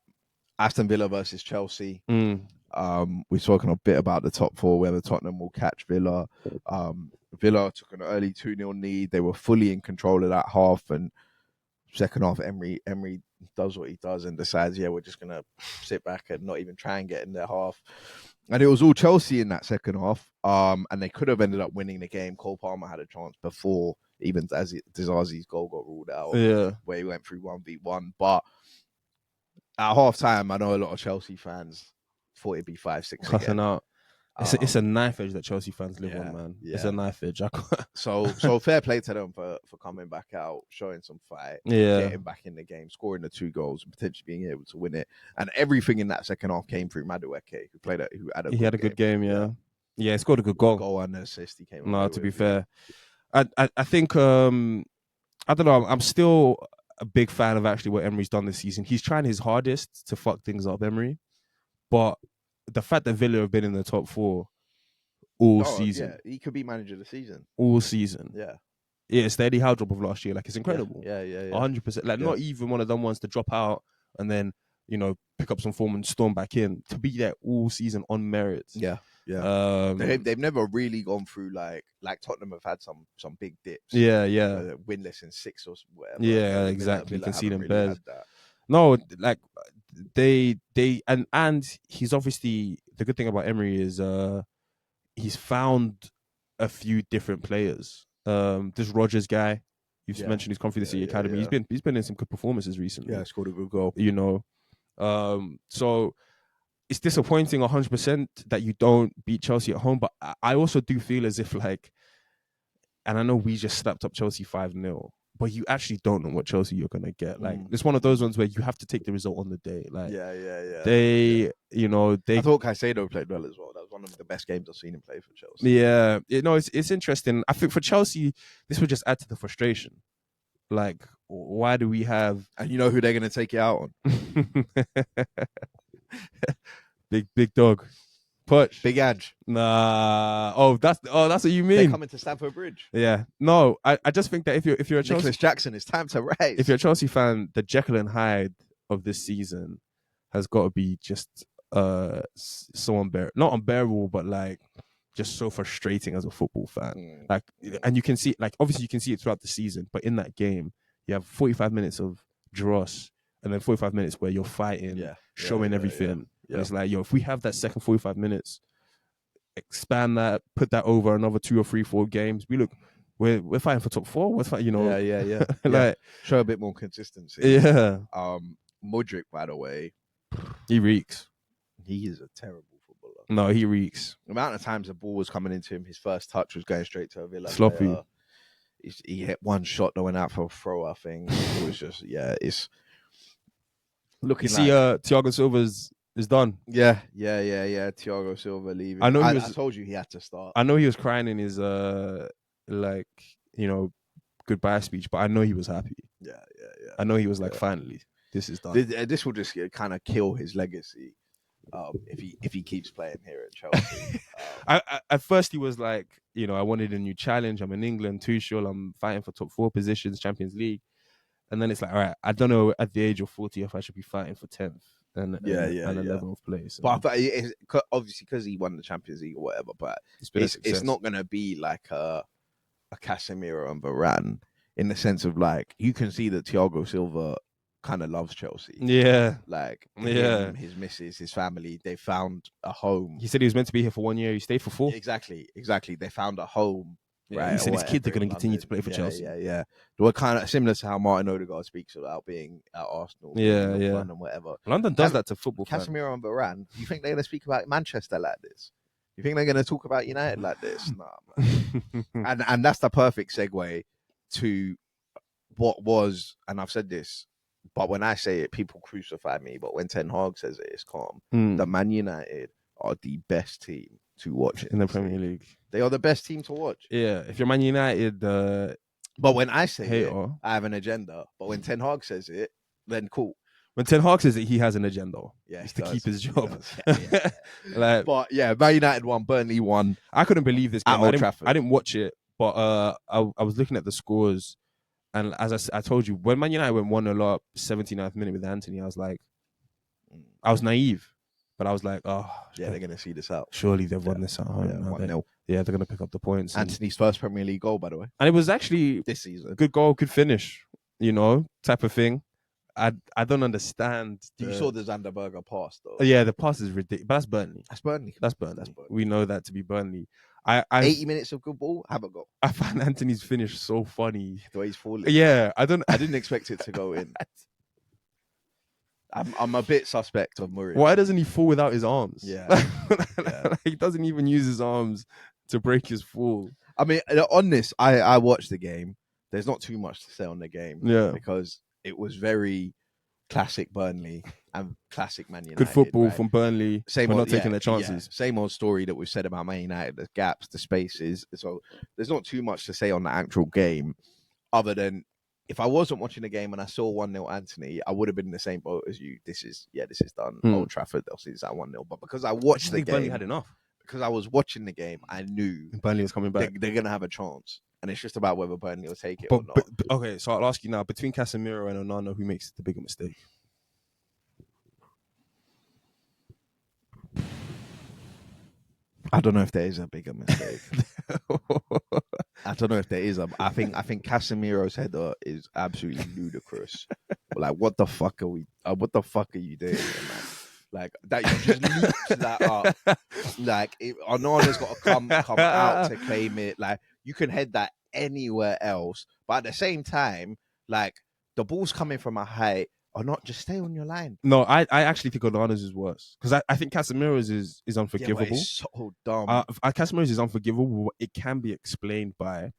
Aston Villa versus Chelsea. We've spoken a bit about the top four, whether Tottenham will catch Villa. Villa took an early 2-0 lead. They were fully in control of that half, and second half, Emery does what he does and decides, we're just gonna sit back and not even try and get in their half. And it was all Chelsea in that second half. And they could have ended up winning the game. Cole Palmer had a chance before even Dizazi's goal got ruled out. Where he went through 1v1. But at half time, I know a lot of Chelsea fans thought it'd be 5-6 again. Out. It's a knife edge that Chelsea fans live on, man. It's a knife edge. So fair play to them for coming back out, showing some fight, getting back in the game, scoring the 2 goals, and potentially being able to win it. And everything in that second half came through Madueke, who had a good game. Yeah, he scored a good goal. Goal and assist. He came. No, to be fair, I think I don't know. I'm still a big fan of actually what Emery's done this season. He's trying his hardest to fuck things up, Emery, but the fact that Villa have been in the top 4 all season. Yeah, he could be manager of the season. All season. Yeah. Yeah, it's the Eddie Howe drop of last year. Like, it's incredible. Yeah. 100%. Like, not even one of them ones to drop out and then, pick up some form and storm back in. To be there all season on merit. Yeah. They've never really gone through like Tottenham have had some big dips. Yeah. Winless in 6 or whatever. Yeah, exactly. You can see them bears. No, like they and he's obviously, the good thing about Emery is he's found a few different players This Rogers guy, you've Yeah. mentioned he's come through the City Academy. yeah. He's been in some good performances recently. Yeah, scored a good goal. You know, so it's disappointing 100% that you don't beat Chelsea at home. But I also do feel as if like, and I know we just slapped up Chelsea 5-0, but you actually don't know what Chelsea you're gonna get. Like it's one of those ones where you have to take the result on the day. Like they, you know, they. I thought Caicedo played well as well. That was one of the best games I've seen him play for Chelsea. Yeah, you know, it's interesting. I think for Chelsea, this would just add to the frustration. Like, why do we have? And you know who they're gonna take it out on? big dog. Push. Big Adge. Nah. Oh, that's what you mean. They're coming to Stamford Bridge. Yeah. No, I just think that if you're a Chelsea, Nicholas Jackson, it's time to rise. If you're a Chelsea fan, the Jekyll and Hyde of this season has got to be just so not unbearable, but like just so frustrating as a football fan. Like, and you can see, like, obviously you can see it throughout the season, but in that game, you have 45 minutes of dross and then 45 minutes where you're fighting, showing everything. And it's like, if we have that second 45 minutes, expand that, put that over another 2 or 3, 4 games, we're fighting for top 4. We're fighting, you know. Yeah. Like, show a bit more consistency. Yeah. Mudryk, by the way, he reeks. He is a terrible footballer. No, he reeks. The amount of times the ball was coming into him, his first touch was going straight to a Villa. Sloppy. He hit one shot that went out for a throw, I think. It was just, it's looking like... Thiago Silva's is done. Yeah. Thiago Silva leaving. I told you he had to start. I know he was crying in his like, you know, goodbye speech, but I know he was happy. Yeah. I know he was like, finally, this is done. This will just kind of kill his legacy if he keeps playing here at Chelsea. At first he was like, you know, I wanted a new challenge. I'm in England, Tuchel. I'm fighting for top 4 positions, Champions League. And then it's like, all right, I don't know at the age of 40 if I should be fighting for 10th. And 11th place. But it's obviously because he won the Champions League or whatever, but it's not going to be like a Casemiro and Varane in the sense of like, you can see that Thiago Silva kind of loves Chelsea. Yeah. Like him, his missus, his family, they found a home. He said he was meant to be here for 1 year. He stayed for 4. Exactly. They found a home. Yeah, right, he said his kids are going to continue to play for Chelsea. Yeah. They were kind of similar to how Martin Odegaard speaks about being at Arsenal. And whatever. London does that to football. Casemiro and Varane, you think they're going to speak about Manchester like this? You think they're going to talk about United like this? Nah, man. and that's the perfect segue to what was, and I've said this, but when I say it, people crucify me. But when Ten Hag says it, it's calm. The Man United are the best team to watch in the Premier League. They are the best team to watch. Yeah, if you're Man United, but when I say it, I have an agenda. But when Ten Hag says it, then cool. When Ten Hag says it, he has an agenda. Yeah, it's to keep his job. Like, but yeah, Man United won, Burnley won. I couldn't believe this game. At Old Trafford. I didn't watch it, but I was looking at the scores, and as I told you, when Man United went 1-0 up, 79th minute with Anthony, I was like, I was naive. But I was like, they're going to see this out. Surely they've won this at home. 1-0. Yeah, they're going to pick up the points. Anthony's first Premier League goal, by the way. And it was actually this season. Good goal, good finish, you know, type of thing. I don't understand. You saw the Zanderberger pass, though. Yeah, the pass is ridiculous. But that's Burnley. That's Burnley. We know that to be Burnley. 80 minutes of good ball, have a go. I find Anthony's finish so funny. The way he's falling. Yeah, I didn't expect it to go in. I'm a bit suspect of Murray. Why doesn't he fall without his arms? Yeah. He doesn't even use his arms to break his fall. I mean, on this, I watched the game. There's not too much to say on the game. Yeah. Because it was very classic Burnley and classic Man United. Good football from Burnley. We're not taking their chances. Yeah. Same old story that we've said about Man United. The gaps, the spaces. So there's not too much to say on the actual game other than if I wasn't watching the game and I saw 1-0 Anthony, I would have been in the same boat as you. This is done. Old Trafford, they'll see this at 1-0. But because I watched the game, Burnley had enough. Because I was watching the game, I knew Burnley was coming back. They're going to have a chance. And it's just about whether Burnley will take it or not. But, okay, so I'll ask you now, between Casemiro and Onana, who makes the bigger mistake? I don't know if there is a bigger mistake. I don't know if there is. I think Casemiro's header is absolutely ludicrous. Like, what the fuck are we? What the fuck are you doing, man? Like that, you just looped that up. Like, Onana's got to come out to claim it. Like, you can head that anywhere else. But at the same time, like the ball's coming from a height, or not, just stay on your line. No, I actually think Onana's is worse because I think Casemiro's is unforgivable. Yeah, but it's so dumb. Casemiro's is unforgivable. It can be explained by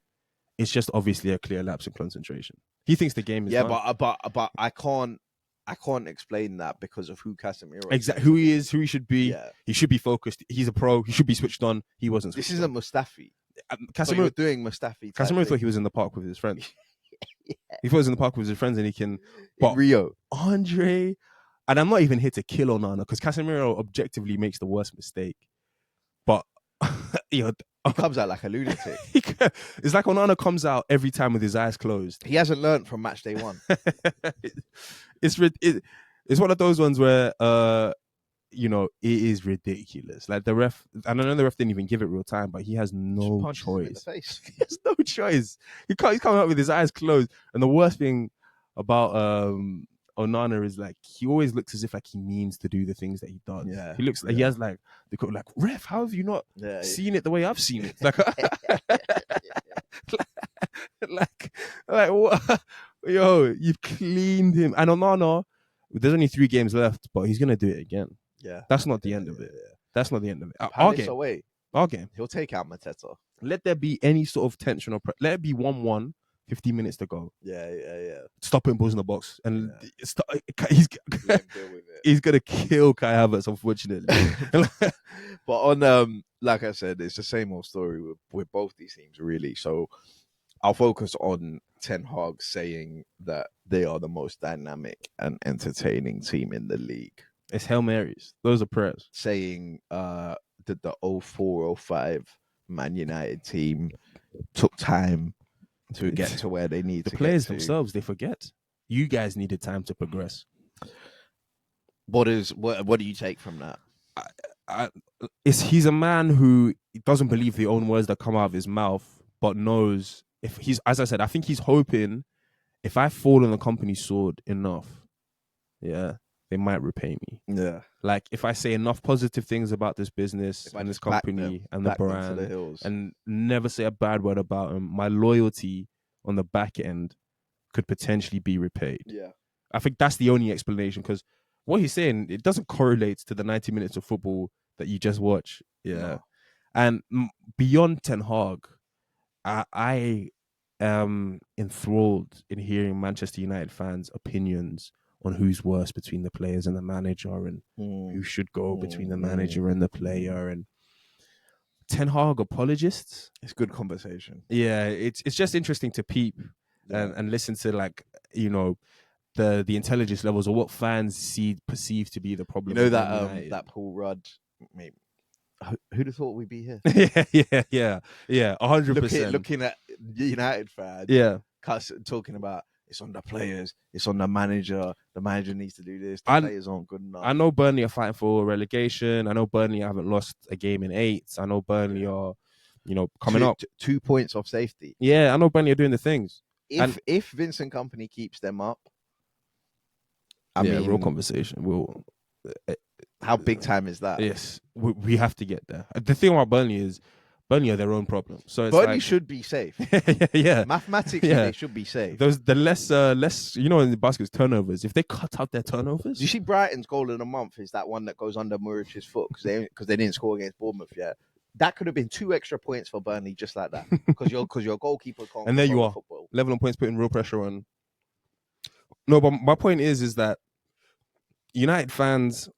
it's just obviously a clear lapse in concentration. He thinks the game is done. but I can't explain that because of who Casemiro is. Exactly who he is, who he should be. Yeah. He should be focused. He's a pro. He should be switched on. He wasn't. This isn't Mustafi. Casemiro doing Mustafi. Casemiro thought he was in the park with his friends. Yeah. He thought he was in the park with his friends, and he can. But Rio, Andre, and I'm not even here to kill Onana because Casemiro objectively makes the worst mistake. But he comes out like a lunatic. It's like Onana comes out every time with his eyes closed. He hasn't learned from match day 1. It's one of those ones where it is ridiculous. Like the ref, and I know the ref didn't even give it real time, but he has no choice. He has no choice. He's coming out with his eyes closed. And the worst thing about Onana is like he always looks as if like he means to do the things that he does. Yeah, he looks like he has like ref. How have you not seen it the way I've seen it? Like, like what? Yo, you've cleaned him. And Onana, there's only 3 games left, but he's gonna do it again. Yeah, that's not the end of it. Yeah. That's not the end of it. Our game. He'll take out Mateta. Let there be any sort of tension or let it be 1-1. 15 minutes to go. Yeah. Stop putting balls in the box, and he's gonna kill Kai Havertz, unfortunately. But on like I said, it's the same old story with both these teams, really. So I'll focus on Ten Hag saying that they are the most dynamic and entertaining team in the league. It's Hail Marys. Those are prayers. Saying that the 04-05 Man United team took time to get to where they need to get to. The players themselves, they forget. You guys needed time to progress. What do you take from that? He's a man who doesn't believe the own words that come out of his mouth, but knows if he's, as I said, I think he's hoping if I fall on the company's sword enough, they might repay me. Yeah. Like if I say enough positive things about this business and this company and the brand and never say a bad word about him, my loyalty on the back end could potentially be repaid. Yeah. I think that's the only explanation because what he's saying, it doesn't correlate to the 90 minutes of football that you just watch. Yeah. No. And beyond Ten Hag, I am enthralled in hearing Manchester United fans' opinions on who's worse between the players and the manager and who should go between the manager and the player. And Ten Hag apologists. It's good conversation. Yeah, it's just interesting to peep and listen to the intelligence levels or what fans perceive to be the problem. You know that Paul Rudd, maybe. Who'd have thought we'd be here? yeah, 100%. Looking at United fans, talking about it's on the players, it's on the manager. The manager needs to do this. The players aren't good enough. I know Burnley are fighting for relegation. I know Burnley haven't lost a game in 8. I know Burnley are, coming up 2 points off safety. Yeah, I know Burnley are doing the things. If Vincent Kompany keeps them up, I mean, real conversation. How big time is that? Yes, we have to get there. The thing about Burnley is Burnley are their own problem. So it's Burnley should be safe. Yeah, mathematically they should be safe. The less in the basket's turnovers. If they cut out their turnovers, you see Brighton's goal in a month is that one that goes under Murich's foot because they didn't score against Bournemouth. Yeah, that could have been 2 extra points for Burnley just like that because your goalkeeper can't. And there you are, football. level on points, putting real pressure on. No, but my point is that United fans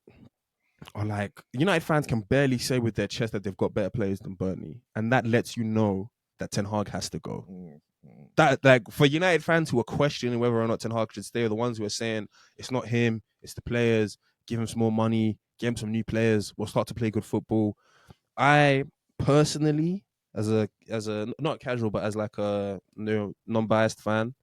can barely say with their chest that they've got better players than Burnley, and that lets you know that Ten Hag has to go. That for United fans who are questioning whether or not Ten Hag should stay, are the ones who are saying it's not him, it's the players. Give him some more money, give him some new players. We'll start to play good football. I personally, as a not casual, but as like a non-biased fan,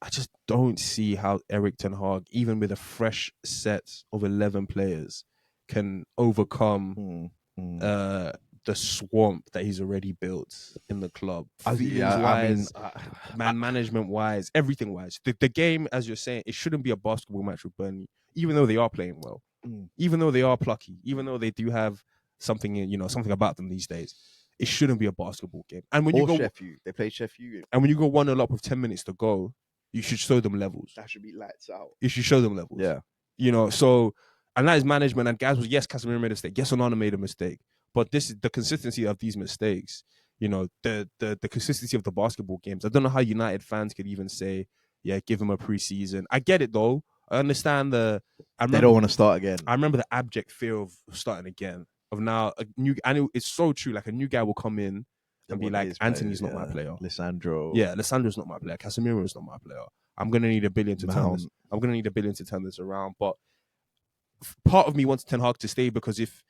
I just don't see how Erik Ten Hag, even with a fresh set of 11 players, can overcome the swamp that he's already built in the club. Management-wise, everything-wise. The game, as you're saying, it shouldn't be a basketball match with Burnley, even though they are playing well, even though they are plucky, even though they do have something about them these days. it shouldn't be a basketball game. And when you go Sheffield, they play Sheffield. And when you go 1-0 up with 10 minutes to go, you should show them levels. That should be lights out. You should show them levels. Yeah. You know, so, and that is management. And guys was, yes, Casemiro made a mistake. Yes, Onana made a mistake. But this is the consistency of these mistakes. You know, the consistency of the basketball games. I don't know how United fans could even say, yeah, give him a preseason. I get it, though. I understand they don't want to start again. I remember the abject fear of starting again. Of now, and it's so true. Like, a new guy will come in and be like, Anthony's not my player. Lisandro's not my player. Casemiro's not my player. I'm gonna need $1 billion to turn this. I'm gonna need $1 billion to turn this around. But part of me wants Ten Hag to stay, because if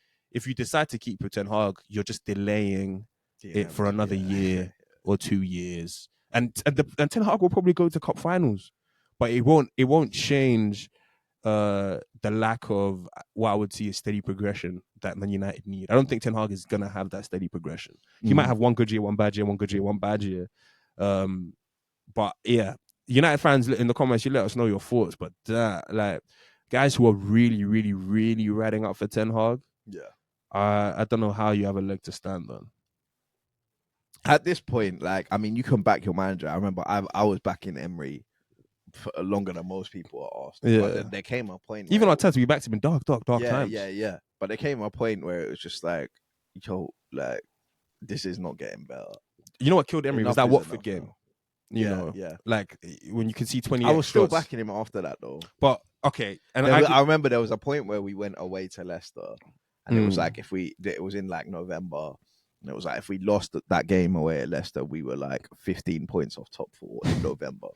you decide to keep Ten Hag, you're just delaying it for another year or 2 years, and Ten Hag will probably go to cup finals, but it won't change the lack of what I would see as steady progression that Man United need. I don't think Ten Hag is gonna have that steady progression. He might have one good year, one bad year, one good year, one bad year. But yeah, United fans in the comments, you let us know your thoughts. But like, guys who are really, really, really ratting up for Ten Hag, I don't know how you have a leg to stand on. At this point, like, I mean, you can back your manager. I remember I was backing Emery for longer than most people at Aston. Yeah. But there came a point. Even on Teta, we backed him in dark times. Yeah. But there came a point where it was just like, yo, like, this is not getting better. You know what killed Emery was that Watford game. You know, like, when you can see 20. I was still backing him after that, though. But okay, and I remember there was a point where we went away to Leicester, and it was like, it was in like November. And it was like, if we lost that game away at Leicester, we were like 15 points off top 4 in November.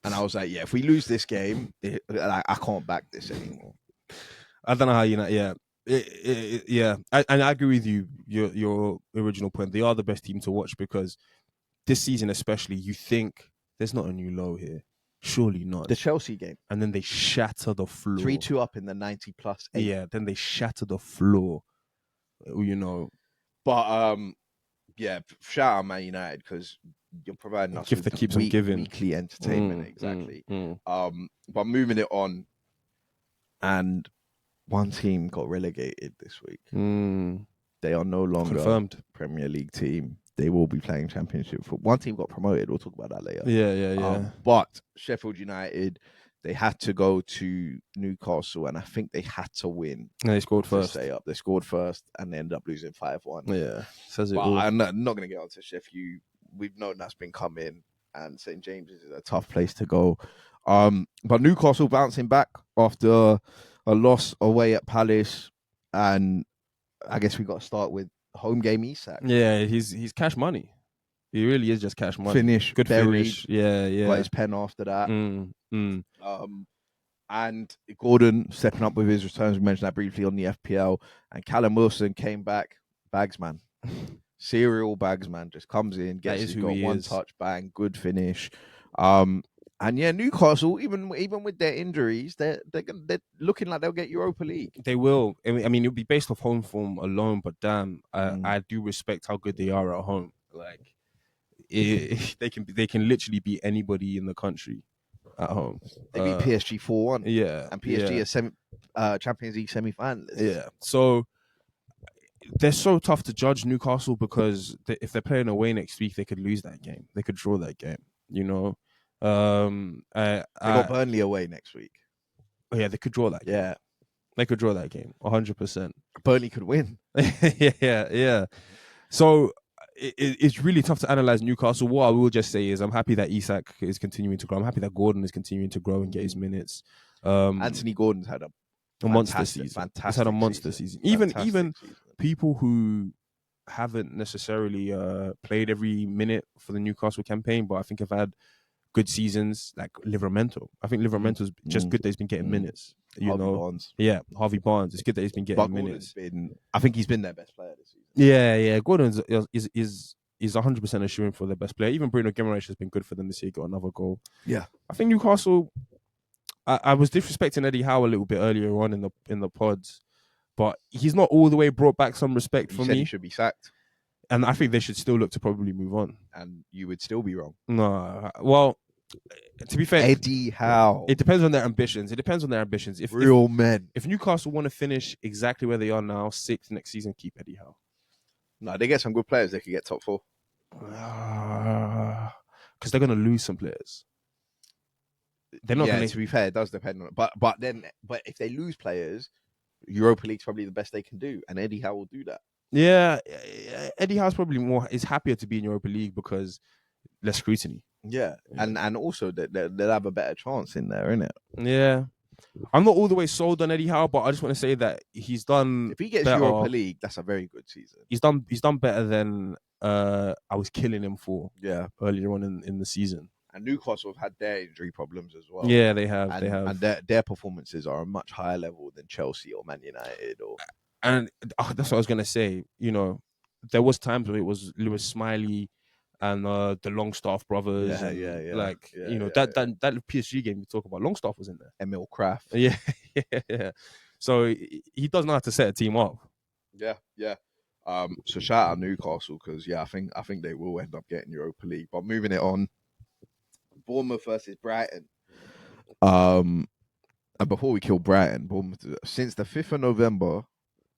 And I was like, yeah, if we lose this game, I can't back this anymore. I don't know how you know. Yeah, and I agree with you. Your original point. They are the best team to watch, because this season, especially, you think there's not a new low here. Surely not. The Chelsea game, and then they shatter the floor. 3-2 up in the 90+8. Yeah, then they shatter the floor. You know. But yeah, shout out Man United, because you're providing us with weekly entertainment. Exactly. But moving it on, and one team got relegated this week. They are no longer confirmed Premier League team. They will be playing Championship football. One team got promoted. We'll talk about that later. Yeah. But Sheffield United, they had to go to Newcastle, and I think they had to win. And they scored first. Stay up. They scored first, and they ended up losing 5-1. Yeah, says it but all. I'm not going to get on to Sheffield. We've known that's been coming, and St. James's is a tough place to go. But Newcastle bouncing back after a loss away at Palace, and I guess we got to start with home game Isak. Yeah, he's cash money. He really is just cash money. Good buried, finish. Yeah. Got his pen after that. And Gordon stepping up with his returns. We mentioned that briefly on the FPL. And Callum Wilson came back. Bagsman. Serial bagsman. Just comes in, gets his goal, one touch, bang, good finish. And yeah, Newcastle, even with their injuries, they're looking like they'll get Europa League. They will. I mean, it'll be based off home form alone, but damn, I do respect how good they are at home. Like, they can literally beat anybody in the country at home. They beat PSG 4-1. Yeah, and PSG are Champions League semi-finalists. Yeah, so they're so tough to judge, Newcastle, because if they're playing away next week, they could lose that game. They could draw that game. You know. They got Burnley away next week. Oh yeah, they could draw that game. Yeah, they could draw that game 100%. Burnley could win. yeah. So it's really tough to analyze Newcastle. What I will just say is I'm happy that Isak is continuing to grow. I'm happy that Gordon is continuing to grow and get his minutes. Anthony Gordon's had a monster season. He's had a monster season. Even people who haven't necessarily played every minute for the Newcastle campaign, but I think have had good seasons, like Livramento. I think Livramento's just good that he's been getting minutes. Harvey Barnes. Yeah, Harvey Barnes. It's good that he's been getting minutes. I think he's been their best player this season. Yeah. Gordon is 100% assuring for their best player. Even Bruno Guimaraes has been good for them this year. Got another goal. Yeah, I think Newcastle. I was disrespecting Eddie Howe a little bit earlier on in the pods, but he's not all the way brought back some respect for me. He should be sacked. And I think they should still look to probably move on. And you would still be wrong. No, well, to be fair, Eddie Howe. It depends on their ambitions. If men. If Newcastle want to finish exactly where they are now, 6th next season, keep Eddie Howe. No, they get some good players. They could get top 4. Because they're going to lose some players. They're not going to. To be fair, it does depend on it. But if they lose players, Europa League's probably the best they can do, and Eddie Howe will do that. Yeah, Eddie Howe's probably is happier to be in Europa League because less scrutiny. Yeah. And also they'll have a better chance in there, innit? Yeah. I'm not all the way sold on Eddie Howe, but I just want to say that he's done. If he gets better. Europa League, that's a very good season. He's done better than I was killing him for. Yeah, earlier on in the season. And Newcastle have had their injury problems as well. Yeah, they have. And their performances are a much higher level than Chelsea or Man United And that's what I was gonna say. You know, there was times where it was Lewis Smiley and the Longstaff brothers. That PSG game you talk about, Longstaff was in there. Emil Kraft. Yeah. So he does know how to set a team up. Yeah. So shout out Newcastle because I think they will end up getting Europa League. But moving it on, Bournemouth versus Brighton. And before we kill Brighton, since the 5th of November,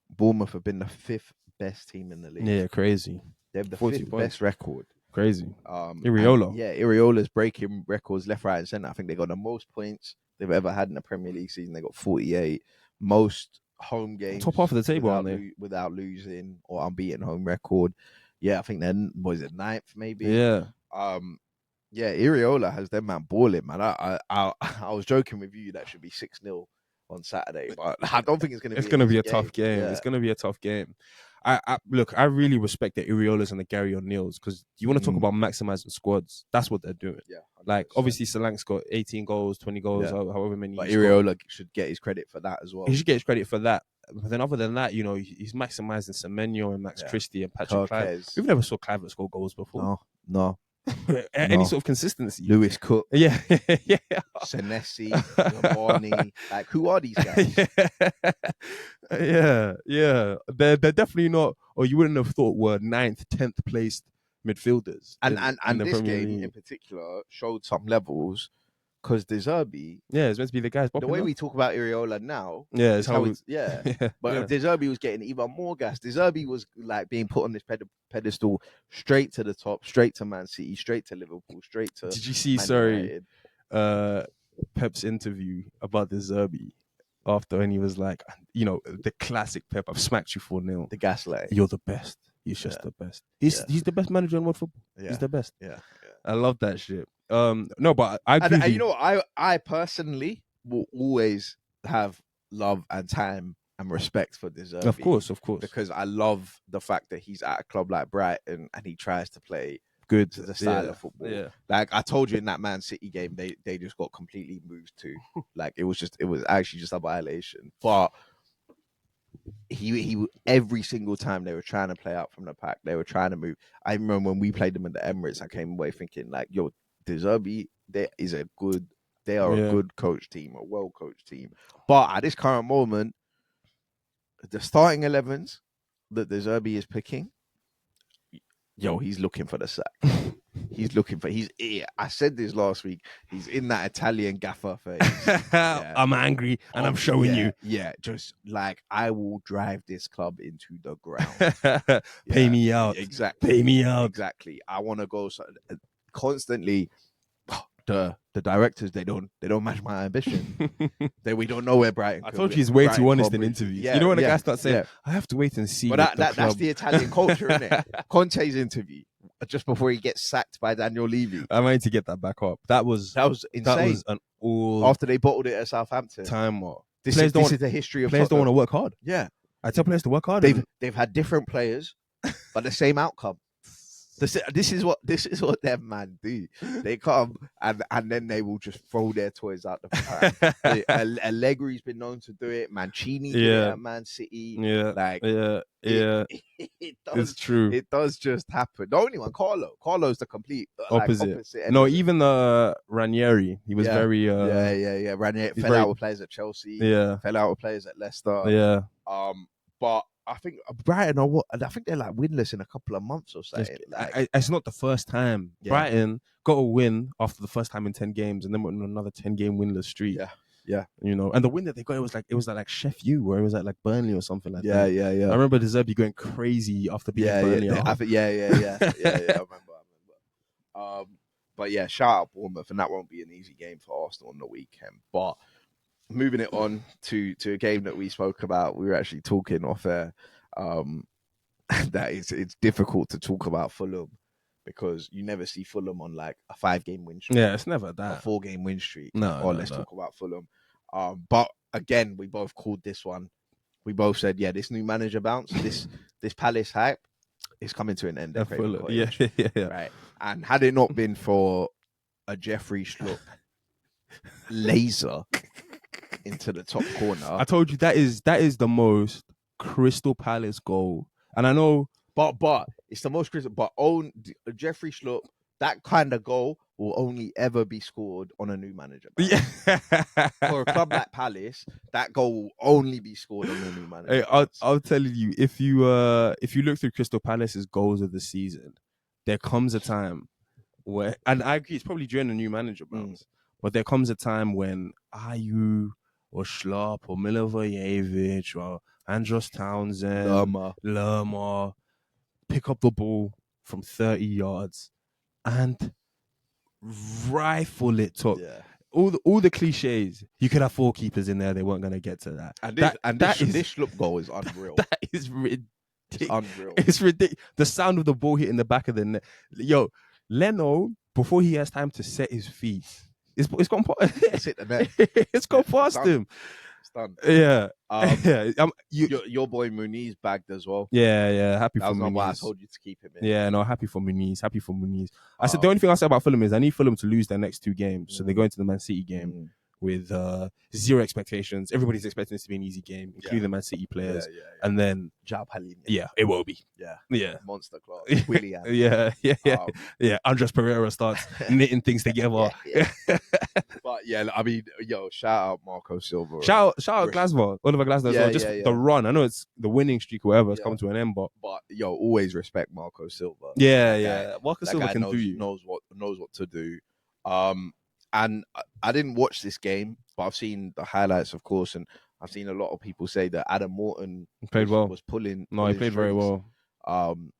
Bournemouth have been the 5th best team in the league. Yeah, crazy. They have the 5th best record. Crazy. Iriola. Iriola's breaking records left, right, and centre. I think they got the most points they've ever had in a Premier League season. They got 48. Most home games. Top half of the table, aren't they? Without losing or unbeaten home record. Yeah, I think then was it 9th maybe? Yeah. Iriola has them man balling, man. I was joking with you that should be 6-0 on Saturday, but I don't think it's going to be. It's going to be a tough game. Yeah. It's going to be a tough game. I really respect the Iriolas and the Gary O'Neills because you want to talk about maximizing squads. That's what they're doing. Yeah, 100%. Like obviously Solanke's got 18 goals, 20 goals, however many. But Iriola should get his credit for that as well. He should get his credit for that. But then other than that, you know, he's maximizing Semenyo and Max Christie and Patrick Kluivert. We've never saw Kluivert score goals before. No. Any sort of consistency. Lewis Cook. Yeah. Senesi, Lamani. Like, who are these guys? Yeah. They're definitely not, or you wouldn't have thought were 9th, 10th placed midfielders. And this game in particular showed some levels because De Zerbi. Yeah, it's meant to be the guys. The way we talk about Iriola now. Yeah, it's how it's. Yeah. But De Zerbi was getting even more gas. De Zerbi was like being put on this pedestal straight to the top, straight to Man City, straight to Liverpool, straight to. Did you see, Pep's interview about De Zerbi after, and he was like, you know, the classic Pep, I've smacked you 4-0. The gaslight. You're the best. He's just the best. He's the best manager in world football. Yeah. He's the best. Yeah. I love that shit. No, but I agree. And you know, I personally will always have love and time and respect for De Zerbi. Of course. Because I love the fact that he's at a club like Brighton and he tries to play good to the style of football. Yeah. Like I told you in that Man City game, they just got completely moved to. Like it was actually just a violation. But he every single time they were trying to play out from the pack, they were trying to move. I remember when we played them in the Emirates, I came away thinking like, yo, De Zerbi, they are a good coach team, a well coached team. But at this current moment, the starting 11s that De Zerbi is picking, yo, he's looking for the sack. I said this last week. He's in that Italian gaffer phase. I'm angry and I'm showing you. Yeah, just like I will drive this club into the ground. Pay me out. Exactly. Pay me out. Exactly. I want to go constantly. The directors they don't match my ambition. We don't know where Brighton. I told you he's way too honest in interviews. You know when a guy starts saying, "I have to wait and see." But that's the Italian culture, isn't it? Conte's interview just before he gets sacked by Daniel Levy. I might need to get that back up. That was insane. That was an all after they bottled it at Southampton. Time. This is the history of players. Don't want to work hard. Yeah, I tell players to work hard. They've had different players, but the same outcome. This is what them man do. They come and then they will just throw their toys out the pram. Allegri's been known to do it. Mancini did it at Man City. It's true. It does just happen. The only one, Carlo's the complete opposite. No, even Ranieri, he was very. Ranieri fell out with players at Chelsea. Yeah, fell out with players at Leicester. Yeah. But I think Brighton are I think they're like winless in a couple of months or so. It's not the first time. Brighton got a win after the first time in 10 games and then went on another 10-game winless streak. Yeah. And the win that they got, it was like Chef U, or it was at like Burnley or something like that. Yeah. I remember De Zerbi going crazy after beating Burnley. I think, yeah. I remember. But yeah, shout out Bournemouth, and that won't be an easy game for Arsenal on the weekend. But moving it on to a game that we spoke about, we were actually talking off air. That it's difficult to talk about Fulham because you never see Fulham on like a 5-game win streak. Yeah, it's never that. A 4-game win streak. No, let's talk about Fulham. But again, we both called this one. We both said, yeah, this new manager bounce, this Palace hype is coming to an end. Yeah. Right. And had it not been for a Jeffrey Schlupp laser into the top corner, I told you that is the most Crystal Palace goal. And I know, but it's the most Crystal. But Jeffrey Schlupp, that kind of goal will only ever be scored on a new manager. Yeah. For a club like Palace, that goal will only be scored on a new manager. Hey, I'll tell you, if you look through Crystal Palace's goals of the season, there comes a time where, and I agree, it's probably during the new manager bounce, but there comes a time when Ayew or Schlupp or Milivojevic or Andros Townsend, Lerma pick up the ball from 30 yards and rifle it up. Yeah. All the cliches. You could have 4 keepers in there; they weren't going to get to that. And this Schlupp goal is unreal. That is ridiculous. It's unreal. It's ridiculous. The sound of the ball hitting the back of the net. Yo, Leno, before he has time to set his feet, it's gone past. It's hit the net. It's gone past him. It's done. Yeah. Your boy Muniz bagged as well. Yeah. Happy that for was Muniz. why I told you to keep him in. Yeah, no, happy for Muniz. I said the only thing I said about Fulham is I need Fulham to lose their next 2 games. So they go into the Man City game with 0 expectations. Everybody's expecting this to be an easy game, including the Man City players. Yeah. And then yeah, it will be. Yeah. Monster class. Willian. Yeah. Andres Pereira starts knitting things together. But yeah, I mean, shout out Marco Silva. Shout out Glasgow, Oliver Glasgow as well. Just the run. I know it's the winning streak or whatever has come to an end, but always respect Marco Silva. Yeah. Marco Silva can do you. Knows what to do. And I didn't watch this game, but I've seen the highlights, of course, and I've seen a lot of people say that Adam Morton played well. Was pulling. No, he played very well.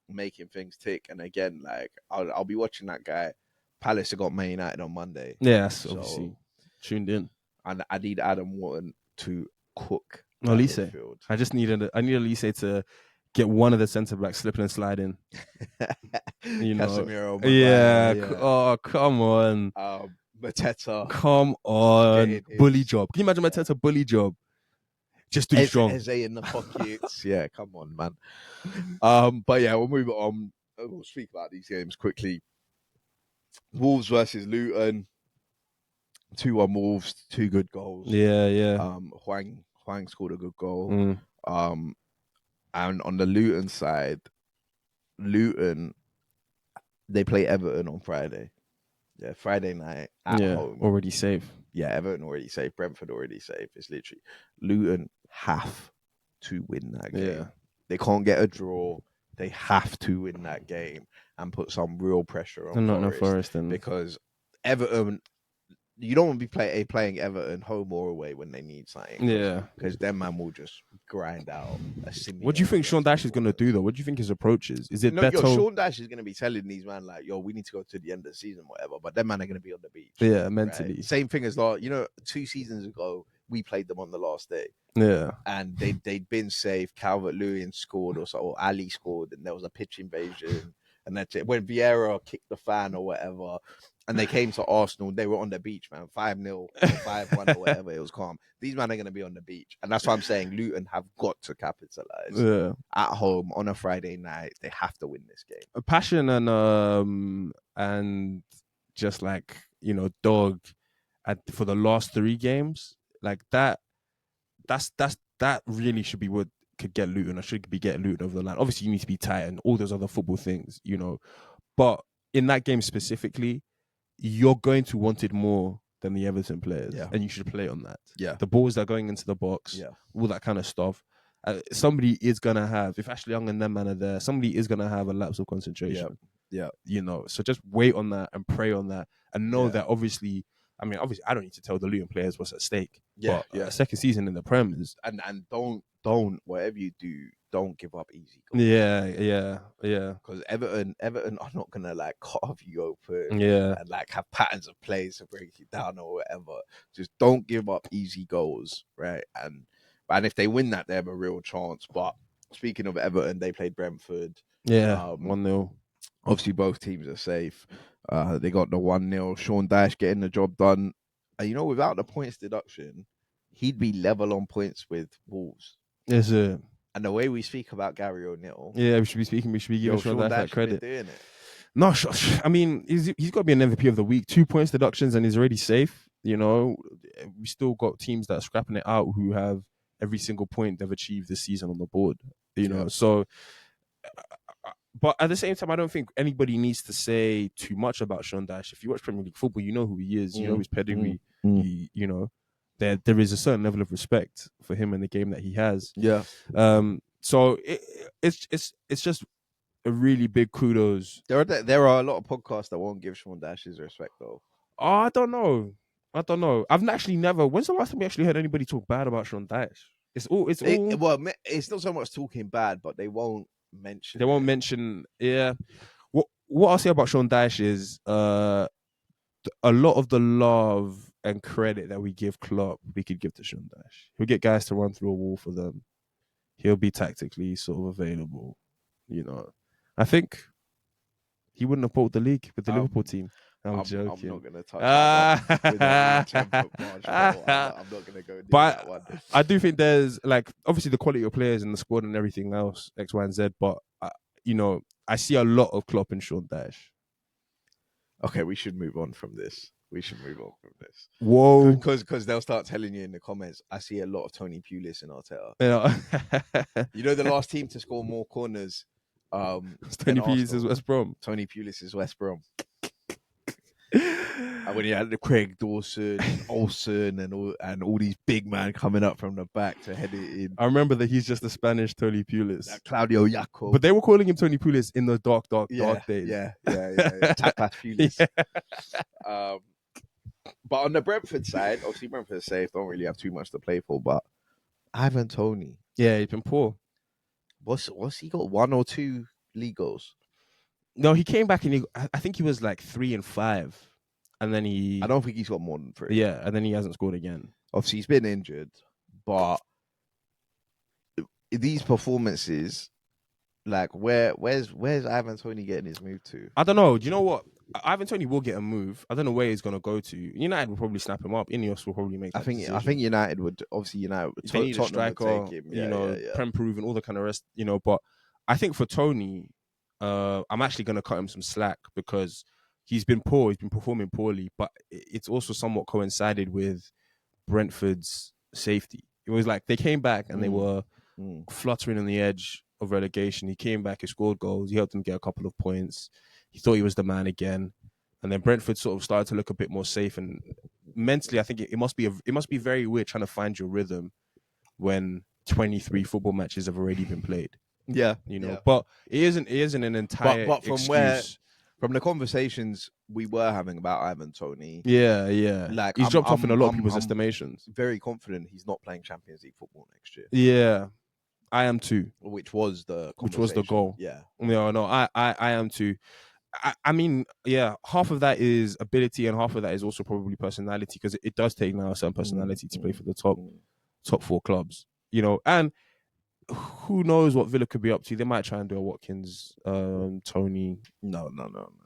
Making things tick. And again, like I'll be watching that guy. Palace have got Man United on Monday. Yeah, that's obviously tuned in. And I need Adam Morton to cook. Elise. I need Elise to get one of the centre backs slipping and sliding. Casemiro. Oh, come on. Mateta. Come on. Bully job. Can you imagine Mateta bully job? Just too strong. Eze in the pockets. Yeah, come on, man. But yeah, we'll move on. We'll speak about these games quickly. Wolves versus Luton. 2-1 Wolves, 2 good goals. Yeah. Hwang scored a good goal. And on the Luton side, they play Everton on Friday. Yeah, Friday night at home. Already safe. Yeah, Everton already safe. Brentford already safe. It's literally Luton have to win that game. Yeah. They can't get a draw. They have to win that game and put some real pressure on Forest. Because Everton, you don't want to be playing Everton home or away when they need something. Yeah. Because then man will just grind out a similar. What do you think Sean Dyche is going to do, though? What do you think his approach is? Is it better? Sean Dyche is going to be telling these man, like, we need to go to the end of the season, whatever. But them man are going to be on the beach. Yeah, mentally. Right? Same thing as, 2 seasons ago, we played them on the last day. Yeah. And they'd been safe. Calvert-Lewin scored or Ali scored, and there was a pitch invasion. And that's it. When Vieira kicked the fan or whatever, and they came to Arsenal, they were on the beach, man. 5-0, 5-1 or whatever. It was calm. These men are going to be on the beach. And that's why I'm saying Luton have got to capitalize. Yeah. At home on a Friday night, they have to win this game. Passion and just like, dog for the last 3 games, like that really should be what could get Luton. I should be getting Luton over the line. Obviously, you need to be tight and all those other football things, But in that game specifically, you're going to want it more than the Everton players, and you should play on that. Yeah, the balls that are going into the box, all that kind of stuff. Somebody is gonna have, if Ashley Young and them man are there, somebody is gonna have a lapse of concentration. Yeah. So just wait on that and pray on that, and know that obviously I mean, obviously, I don't need to tell the Luton players what's at stake. Yeah, but second season in the Prem is and don't whatever you do, don't give up easy goals. Yeah. Because Everton are not gonna like carve you open. Yeah, and like have patterns of plays to break you down or whatever. Just don't give up easy goals, right? And if they win that, they have a real chance. But speaking of Everton, they played Brentford. Yeah, 1-0. Obviously, both teams are safe. They got the 1-0. Sean Dyche getting the job done. And, without the points deduction, he'd be level on points with Wolves. Is it? And the way we speak about Gary O'Neill, Yeah, we should be giving Sean Dyche that credit. Been doing it. No, I mean, he's got to be an MVP of the week. 2 points deductions, and he's already safe. We still got teams that are scrapping it out who have every single point they've achieved this season on the board. So. But at the same time, I don't think anybody needs to say too much about Sean Dyche. If you watch Premier League football, you know who he is. You know his pedigree. There is a certain level of respect for him and the game that he has. Yeah. So it's just a really big kudos. There are a lot of podcasts that won't give Sean Dyche his respect though. Oh, I don't know. I've actually never. When's the last time we actually heard anybody talk bad about Sean Dyche? Well, it's not so much talking bad, but they won't mention. They won't mention. Yeah. What I'll say about Sean Dyche is a lot of the love and credit that we give Klopp, we could give to Sean Dyche. He'll get guys to run through a wall for them. He'll be tactically sort of available. I think he wouldn't have bought the league with the Liverpool team. I'm joking. I'm not going to touch that one with a 10-foot barge. I'm not going to go do that one. I do think there's obviously the quality of players in the squad and everything else, X, Y, and Z. But I see a lot of Klopp and Sean Dyche. Okay, we should move on from this. Whoa. Because they'll start telling you in the comments, I see a lot of Tony Pulis in Arteta. The last team to score more corners. Tony Pulis is West Brom. Tony Pulis is West Brom. And when you had the Craig Dawson, Olsen, and all these big men coming up from the back to head it in. I remember that he's just a Spanish Tony Pulis. Claudio Jaco. But they were calling him Tony Pulis in the dark days. Yeah. Tapas Pulis. Yeah. But on the Brentford side, obviously Brentford are safe, don't really have too much to play for. But Ivan Toney, yeah, he's been poor. What's he got? 1 or 2 league goals? No, he came back and I think he was 3 and 5, and then I don't think he's got more than 3. Yeah, and then he hasn't scored again. Obviously, he's been injured, but these performances, where's Ivan Toney getting his move to? I don't know. Do you know what? Ivan Toney will get a move. I don't know where he's going to go to. United will probably snap him up. Ineos will probably make that decision. I think United would. Obviously, United would. They need a striker, take him. Prem proven, all the kind of rest. But I think for Toney, I'm actually going to cut him some slack because he's been poor. He's been performing poorly, but it's also somewhat coincided with Brentford's safety. It was like they came back and they were fluttering on the edge of relegation. He came back, he scored goals, he helped them get a couple of points. He thought he was the man again, and then Brentford sort of started to look a bit more safe. And mentally, I think it must be very weird trying to find your rhythm when 23 football matches have already been played. Yeah, but it isn't an entire. But from excuse. From the conversations we were having about Ivan Toney, yeah, he's dropped off in a lot of people's estimations. Very confident he's not playing Champions League football next year. Yeah, I am too. Which was the goal. Yeah. No, I am too. I mean, yeah, half of that is ability and half of that is also probably personality, because it does take now a certain personality to play for the top 4 clubs, and who knows what Villa could be up to. They might try and do a Watkins, Toney. No.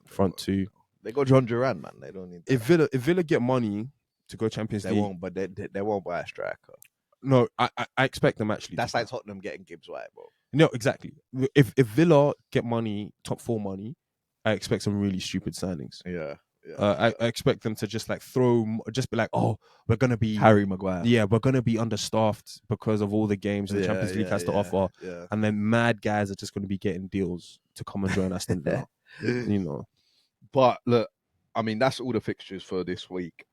Front 2. They got John Duran, man. They don't need that. If Villa get money to go Champions League. They won't, but they won't buy a striker. No, I expect them actually. That's like Tottenham getting Gibbs White, bro. No, exactly. If Villa get money, top 4 money, I expect some really stupid signings. Yeah. I expect them to just be like, oh, we're gonna be Harry Maguire. Yeah, we're gonna be understaffed because of all the games the Champions League has to offer. Yeah. And then mad guys are just gonna be getting deals to come and join Aston Villa. But look, I mean, that's all the fixtures for this week.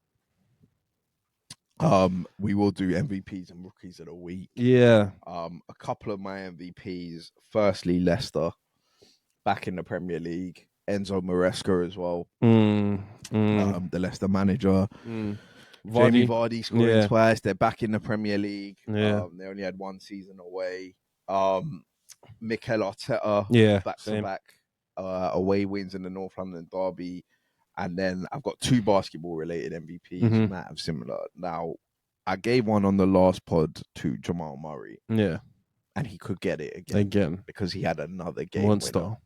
We will do MVPs and rookies of the week. Yeah. A couple of my MVPs. Firstly, Leicester back in the Premier League. Enzo Maresca as well. the Leicester manager. Jamie Vardy scoring twice. They're back in the Premier League. They only had one season away. Mikel Arteta, back-to-back away wins in the North London derby. And then I've got 2 basketball-related MVPs, might have similar. Now, I gave one on the last pod to Jamal Murray. Yeah. And he could get it again. Because he had another game winner.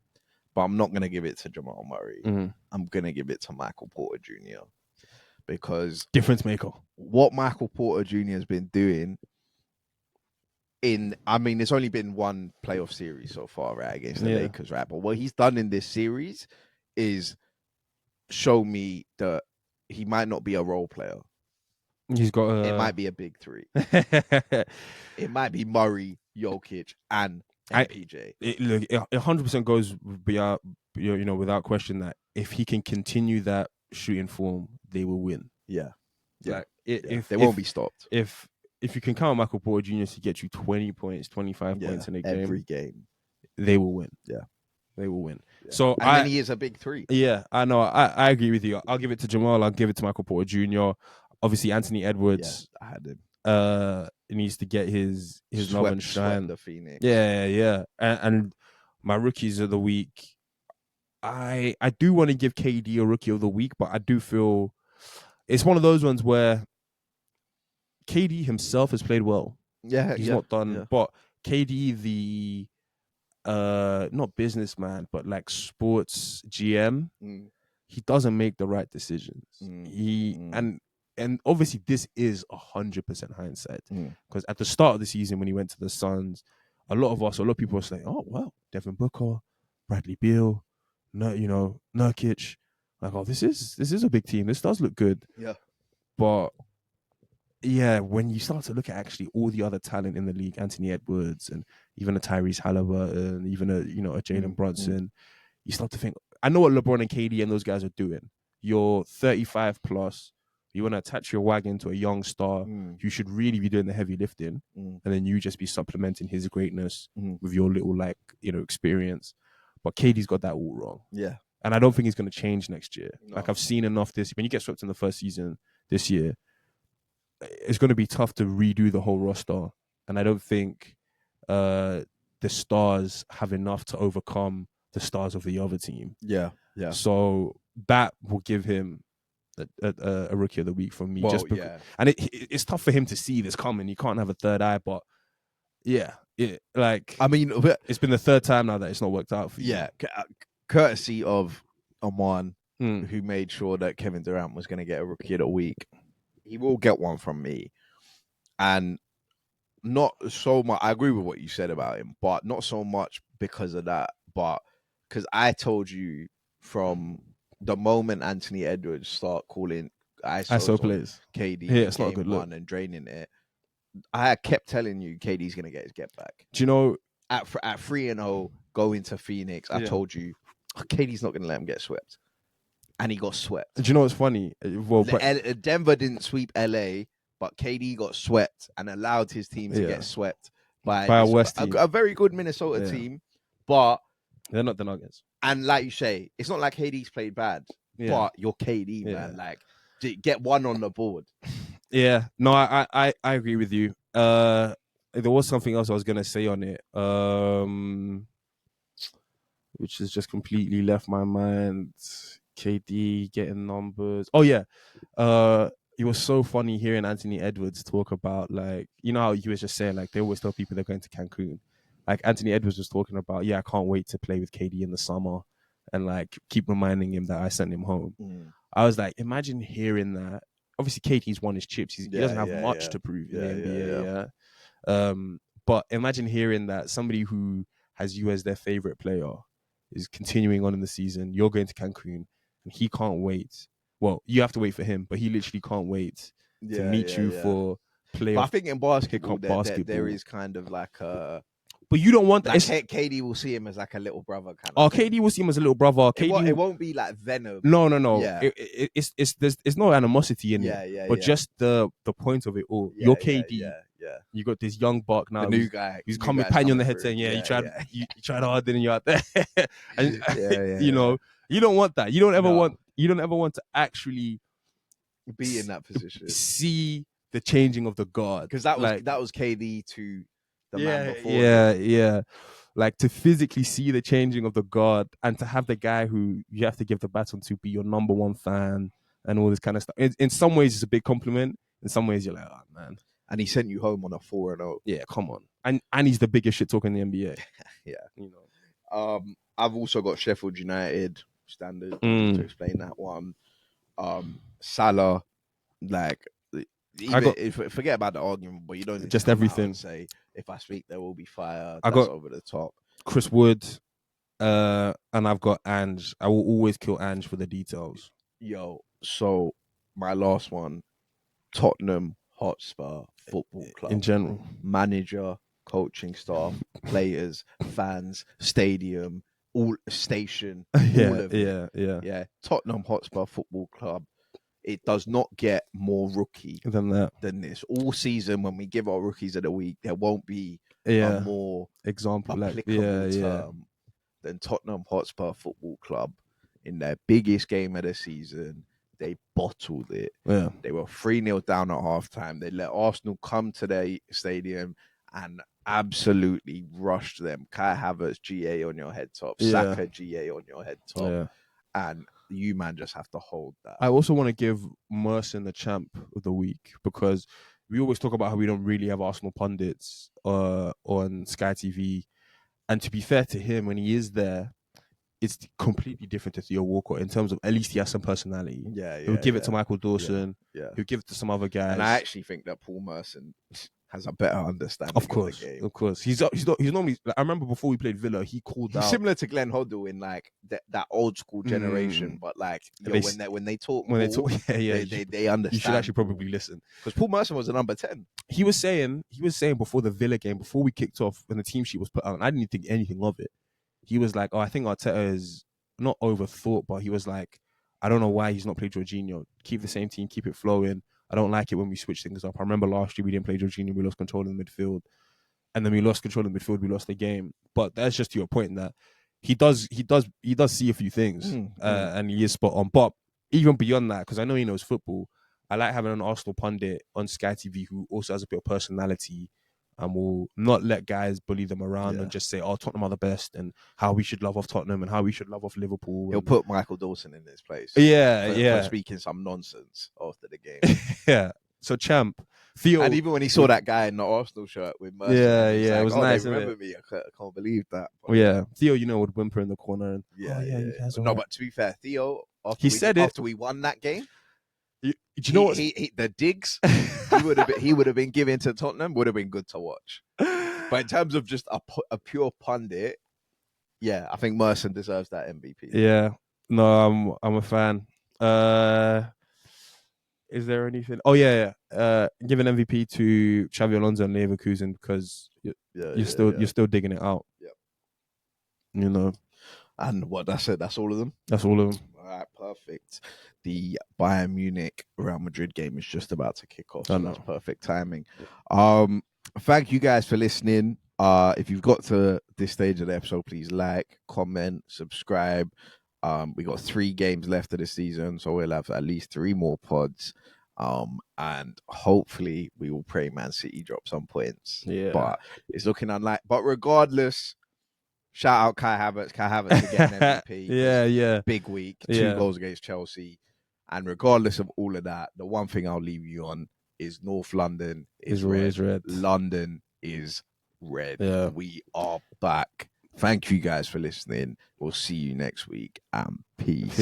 But I'm not going to give it to Jamal Murray. I'm going to give it to Michael Porter Jr. Because... difference maker. What Michael Porter Jr. has been doing... there's only been one playoff series so far, right, against the Lakers, right? But what he's done in this series is show me that he might not be a role player. He's got it might be a big 3. It might be Murray, Jokic, and MPJ. Look, it 100% goes beyond, without question that if he can continue that shooting form, they will win. Yeah. Like, they won't be stopped. If you can count Michael Porter Jr. to get you 20 points, 25 points in a game, every game, they will win. Yeah. They will win. Yeah. So then he is a big 3. Yeah, I know. I agree with you. I'll give it to Jamal. I'll give it to Michael Porter Jr. Obviously, Anthony Edwards. Yeah, I had him. He needs to get his love and shine. The Phoenix. Yeah. And my rookies of the week, I do want to give KD a rookie of the week, but I do feel it's one of those ones where KD himself has played well. Yeah, he's not done. But KD, the not businessman, but like sports GM, he doesn't make the right decisions. And obviously this is 100% hindsight, because at the start of the season when he went to the Suns, a lot of people were saying, "Oh well, Devin Booker, Bradley Beal, Nurkic, like, oh, this is a big team. This does look good." Yeah, but yeah, when you start to look at actually all the other talent in the league, Anthony Edwards and even a Tyrese Halliburton, even a Jalen Brunson, you start to think, I know what LeBron and KD and those guys are doing. You're 35 plus. You want to attach your wagon to a young star. You should really be doing the heavy lifting, and then you just be supplementing his greatness with your little experience. But KD's got that all wrong. Yeah, and I don't think he's going to change next year. No. Like, I've seen enough this. When you get swept in the first season this year, it's going to be tough to redo the whole roster, and I don't think the stars have enough to overcome the stars of the other team. Yeah. So that will give him a rookie of the week from me. Well, just because, and it's tough for him to see this coming. You can't have a third eye, but it's been the third time now that it's not worked out for you. Yeah, courtesy of Oman, who made sure that Kevin Durant was going to get a rookie of the week. He will get one from me, and not so much. I agree with what you said about him, but not so much because of that, but because I told you from the moment Anthony Edwards start calling ISO plays KD, it's not a good look, and draining it. I kept telling you KD's gonna get his get back. Do you know at 3-0 going to Phoenix? I told you KD's not gonna let him get swept, and he got swept. Do you know what's funny? Well, Denver didn't sweep LA, but KD got swept and allowed his team to get swept by a West team, a very good Minnesota team, but they're not the Nuggets. And like you say, it's not like KD's played bad, but you're KD, man. Like, get one on the board. Yeah, no, I agree with you. There was something else I was gonna say on it, which has just completely left my mind. KD getting numbers. Oh yeah, it was so funny hearing Anthony Edwards talk about, like, you know how you was just saying, like, they always tell people they're going to Cancun. Like, Anthony Edwards was talking about, I can't wait to play with KD in the summer, and like keep reminding him that I sent him home. I was like, imagine hearing that. Obviously, KD's won his chips. He doesn't have much to prove in the NBA. But imagine hearing that somebody who has you as their favorite player is continuing on in the season. You're going to Cancun, and he can't wait. Well, you have to wait for him, but he literally can't wait to meet you for playoff. But I think in basketball, there is kind of like a... But you don't want that. Like, KD will see him as like a little brother kind of. KD will see him as a little brother. It won't be like venom. No. Yeah. It's no animosity in it. But just the point of it all. You're KD. Yeah. You got this young buck now. The new guy. He's coming patting you on the head saying, you tried harder and you're out there. And you don't want that. You don't ever want you don't ever want to actually be in that position, see the changing of the guard, because that was KD to the man before. Yeah. Like to physically see the changing of the guard and to have the guy who you have to give the baton to be your number one fan and all this kind of stuff. In some ways, it's a big compliment. In some ways, you're like, oh man. And he sent you home on a 4-0. Yeah, come on. And he's the biggest shit talker in the NBA. Yeah, I've also got Sheffield United standard to explain that one. Salah, like, forget about the argument, but you don't need just to everything. Say if I speak, there will be fire. That's over the top. Chris Wood, and I've got Ange. I will always kill Ange for the details. Yo, so my last one, Tottenham Hotspur Football Club in general, manager, coaching staff, players, fans, stadium, all station, all of it. Yeah. Tottenham Hotspur Football Club. It does not get more rookie than this. All season, when we give our rookies of the week, there won't be a more applicable term than Tottenham Hotspur Football Club. In their biggest game of the season, they bottled it. Yeah. They were 3-0 down at halftime. They let Arsenal come to their stadium and absolutely rushed them. Kai Havertz, GA on your head top. Saka, GA on your head top. Yeah. And you, man, just have to hold that. I also want to give Merson the champ of the week, because we always talk about how we don't really have Arsenal pundits on Sky TV. And to be fair to him, when he is there, it's completely different to Theo Walcott in terms of at least he has some personality. He'll give it to Michael Dawson. He'll give it to some other guys. And I actually think that Paul Merson has a better understanding of the game. Of course. He's normally, like, I remember before we played Villa, he called out. Similar to Glenn Hoddle in like that old school generation, but like when they talk, they understand. You should actually probably listen, because Paul Merson was a number 10. He was saying before the Villa game, before we kicked off, when the team sheet was put out, and I didn't think anything of it. He was like, I think Arteta is not overthought, but he was like, I don't know why he's not played Jorginho. Keep the same team, keep it flowing. I don't like it when we switch things up. I remember last year we didn't play Jorginho, we lost control in the midfield. And then we lost control in the midfield, we lost the game. But that's just to your point that he does see a few things, and he is spot on. But even beyond that, because I know he knows football, I like having an Arsenal pundit on Sky TV who also has a bit of personality and will not let guys bully them around and just say, Tottenham are the best, and how we should love off Tottenham and how we should love off Liverpool. He'll put Michael Dawson in his place. For speaking some nonsense after the game. So champ, Theo. And even when he saw that guy in the Arsenal shirt with Mercy, it was nice. They remember me. I can't believe that. But Theo, would whimper in the corner. And, you guys are but to be fair, Theo, after we won that game, do you know what? The digs he would have been given to Tottenham would have been good to watch. But in terms of just a pure pundit, I think Merson deserves that MVP. Yeah, no, I'm a fan. Is there anything? Oh yeah. Give an MVP to Xavi Alonso and Leverkusen, because you're still digging it out. Yeah. And what? That's it. That's all of them. That's all of them. All right, perfect. The Bayern Munich Real Madrid game is just about to kick off. So that's perfect timing. Thank you guys for listening. If you've got to this stage of the episode, please like, comment, subscribe. We got 3 games left of the season, so we'll have at least 3 more pods. And hopefully we will pray Man City drop some points. But it's looking unlikely. But regardless, shout out Kai Havertz. Kai Havertz to get an MVP. Big week. 2 goals against Chelsea. And regardless of all of that, the one thing I'll leave you on is North London is red. London is red. Yeah. We are back. Thank you guys for listening. We'll see you next week. And peace.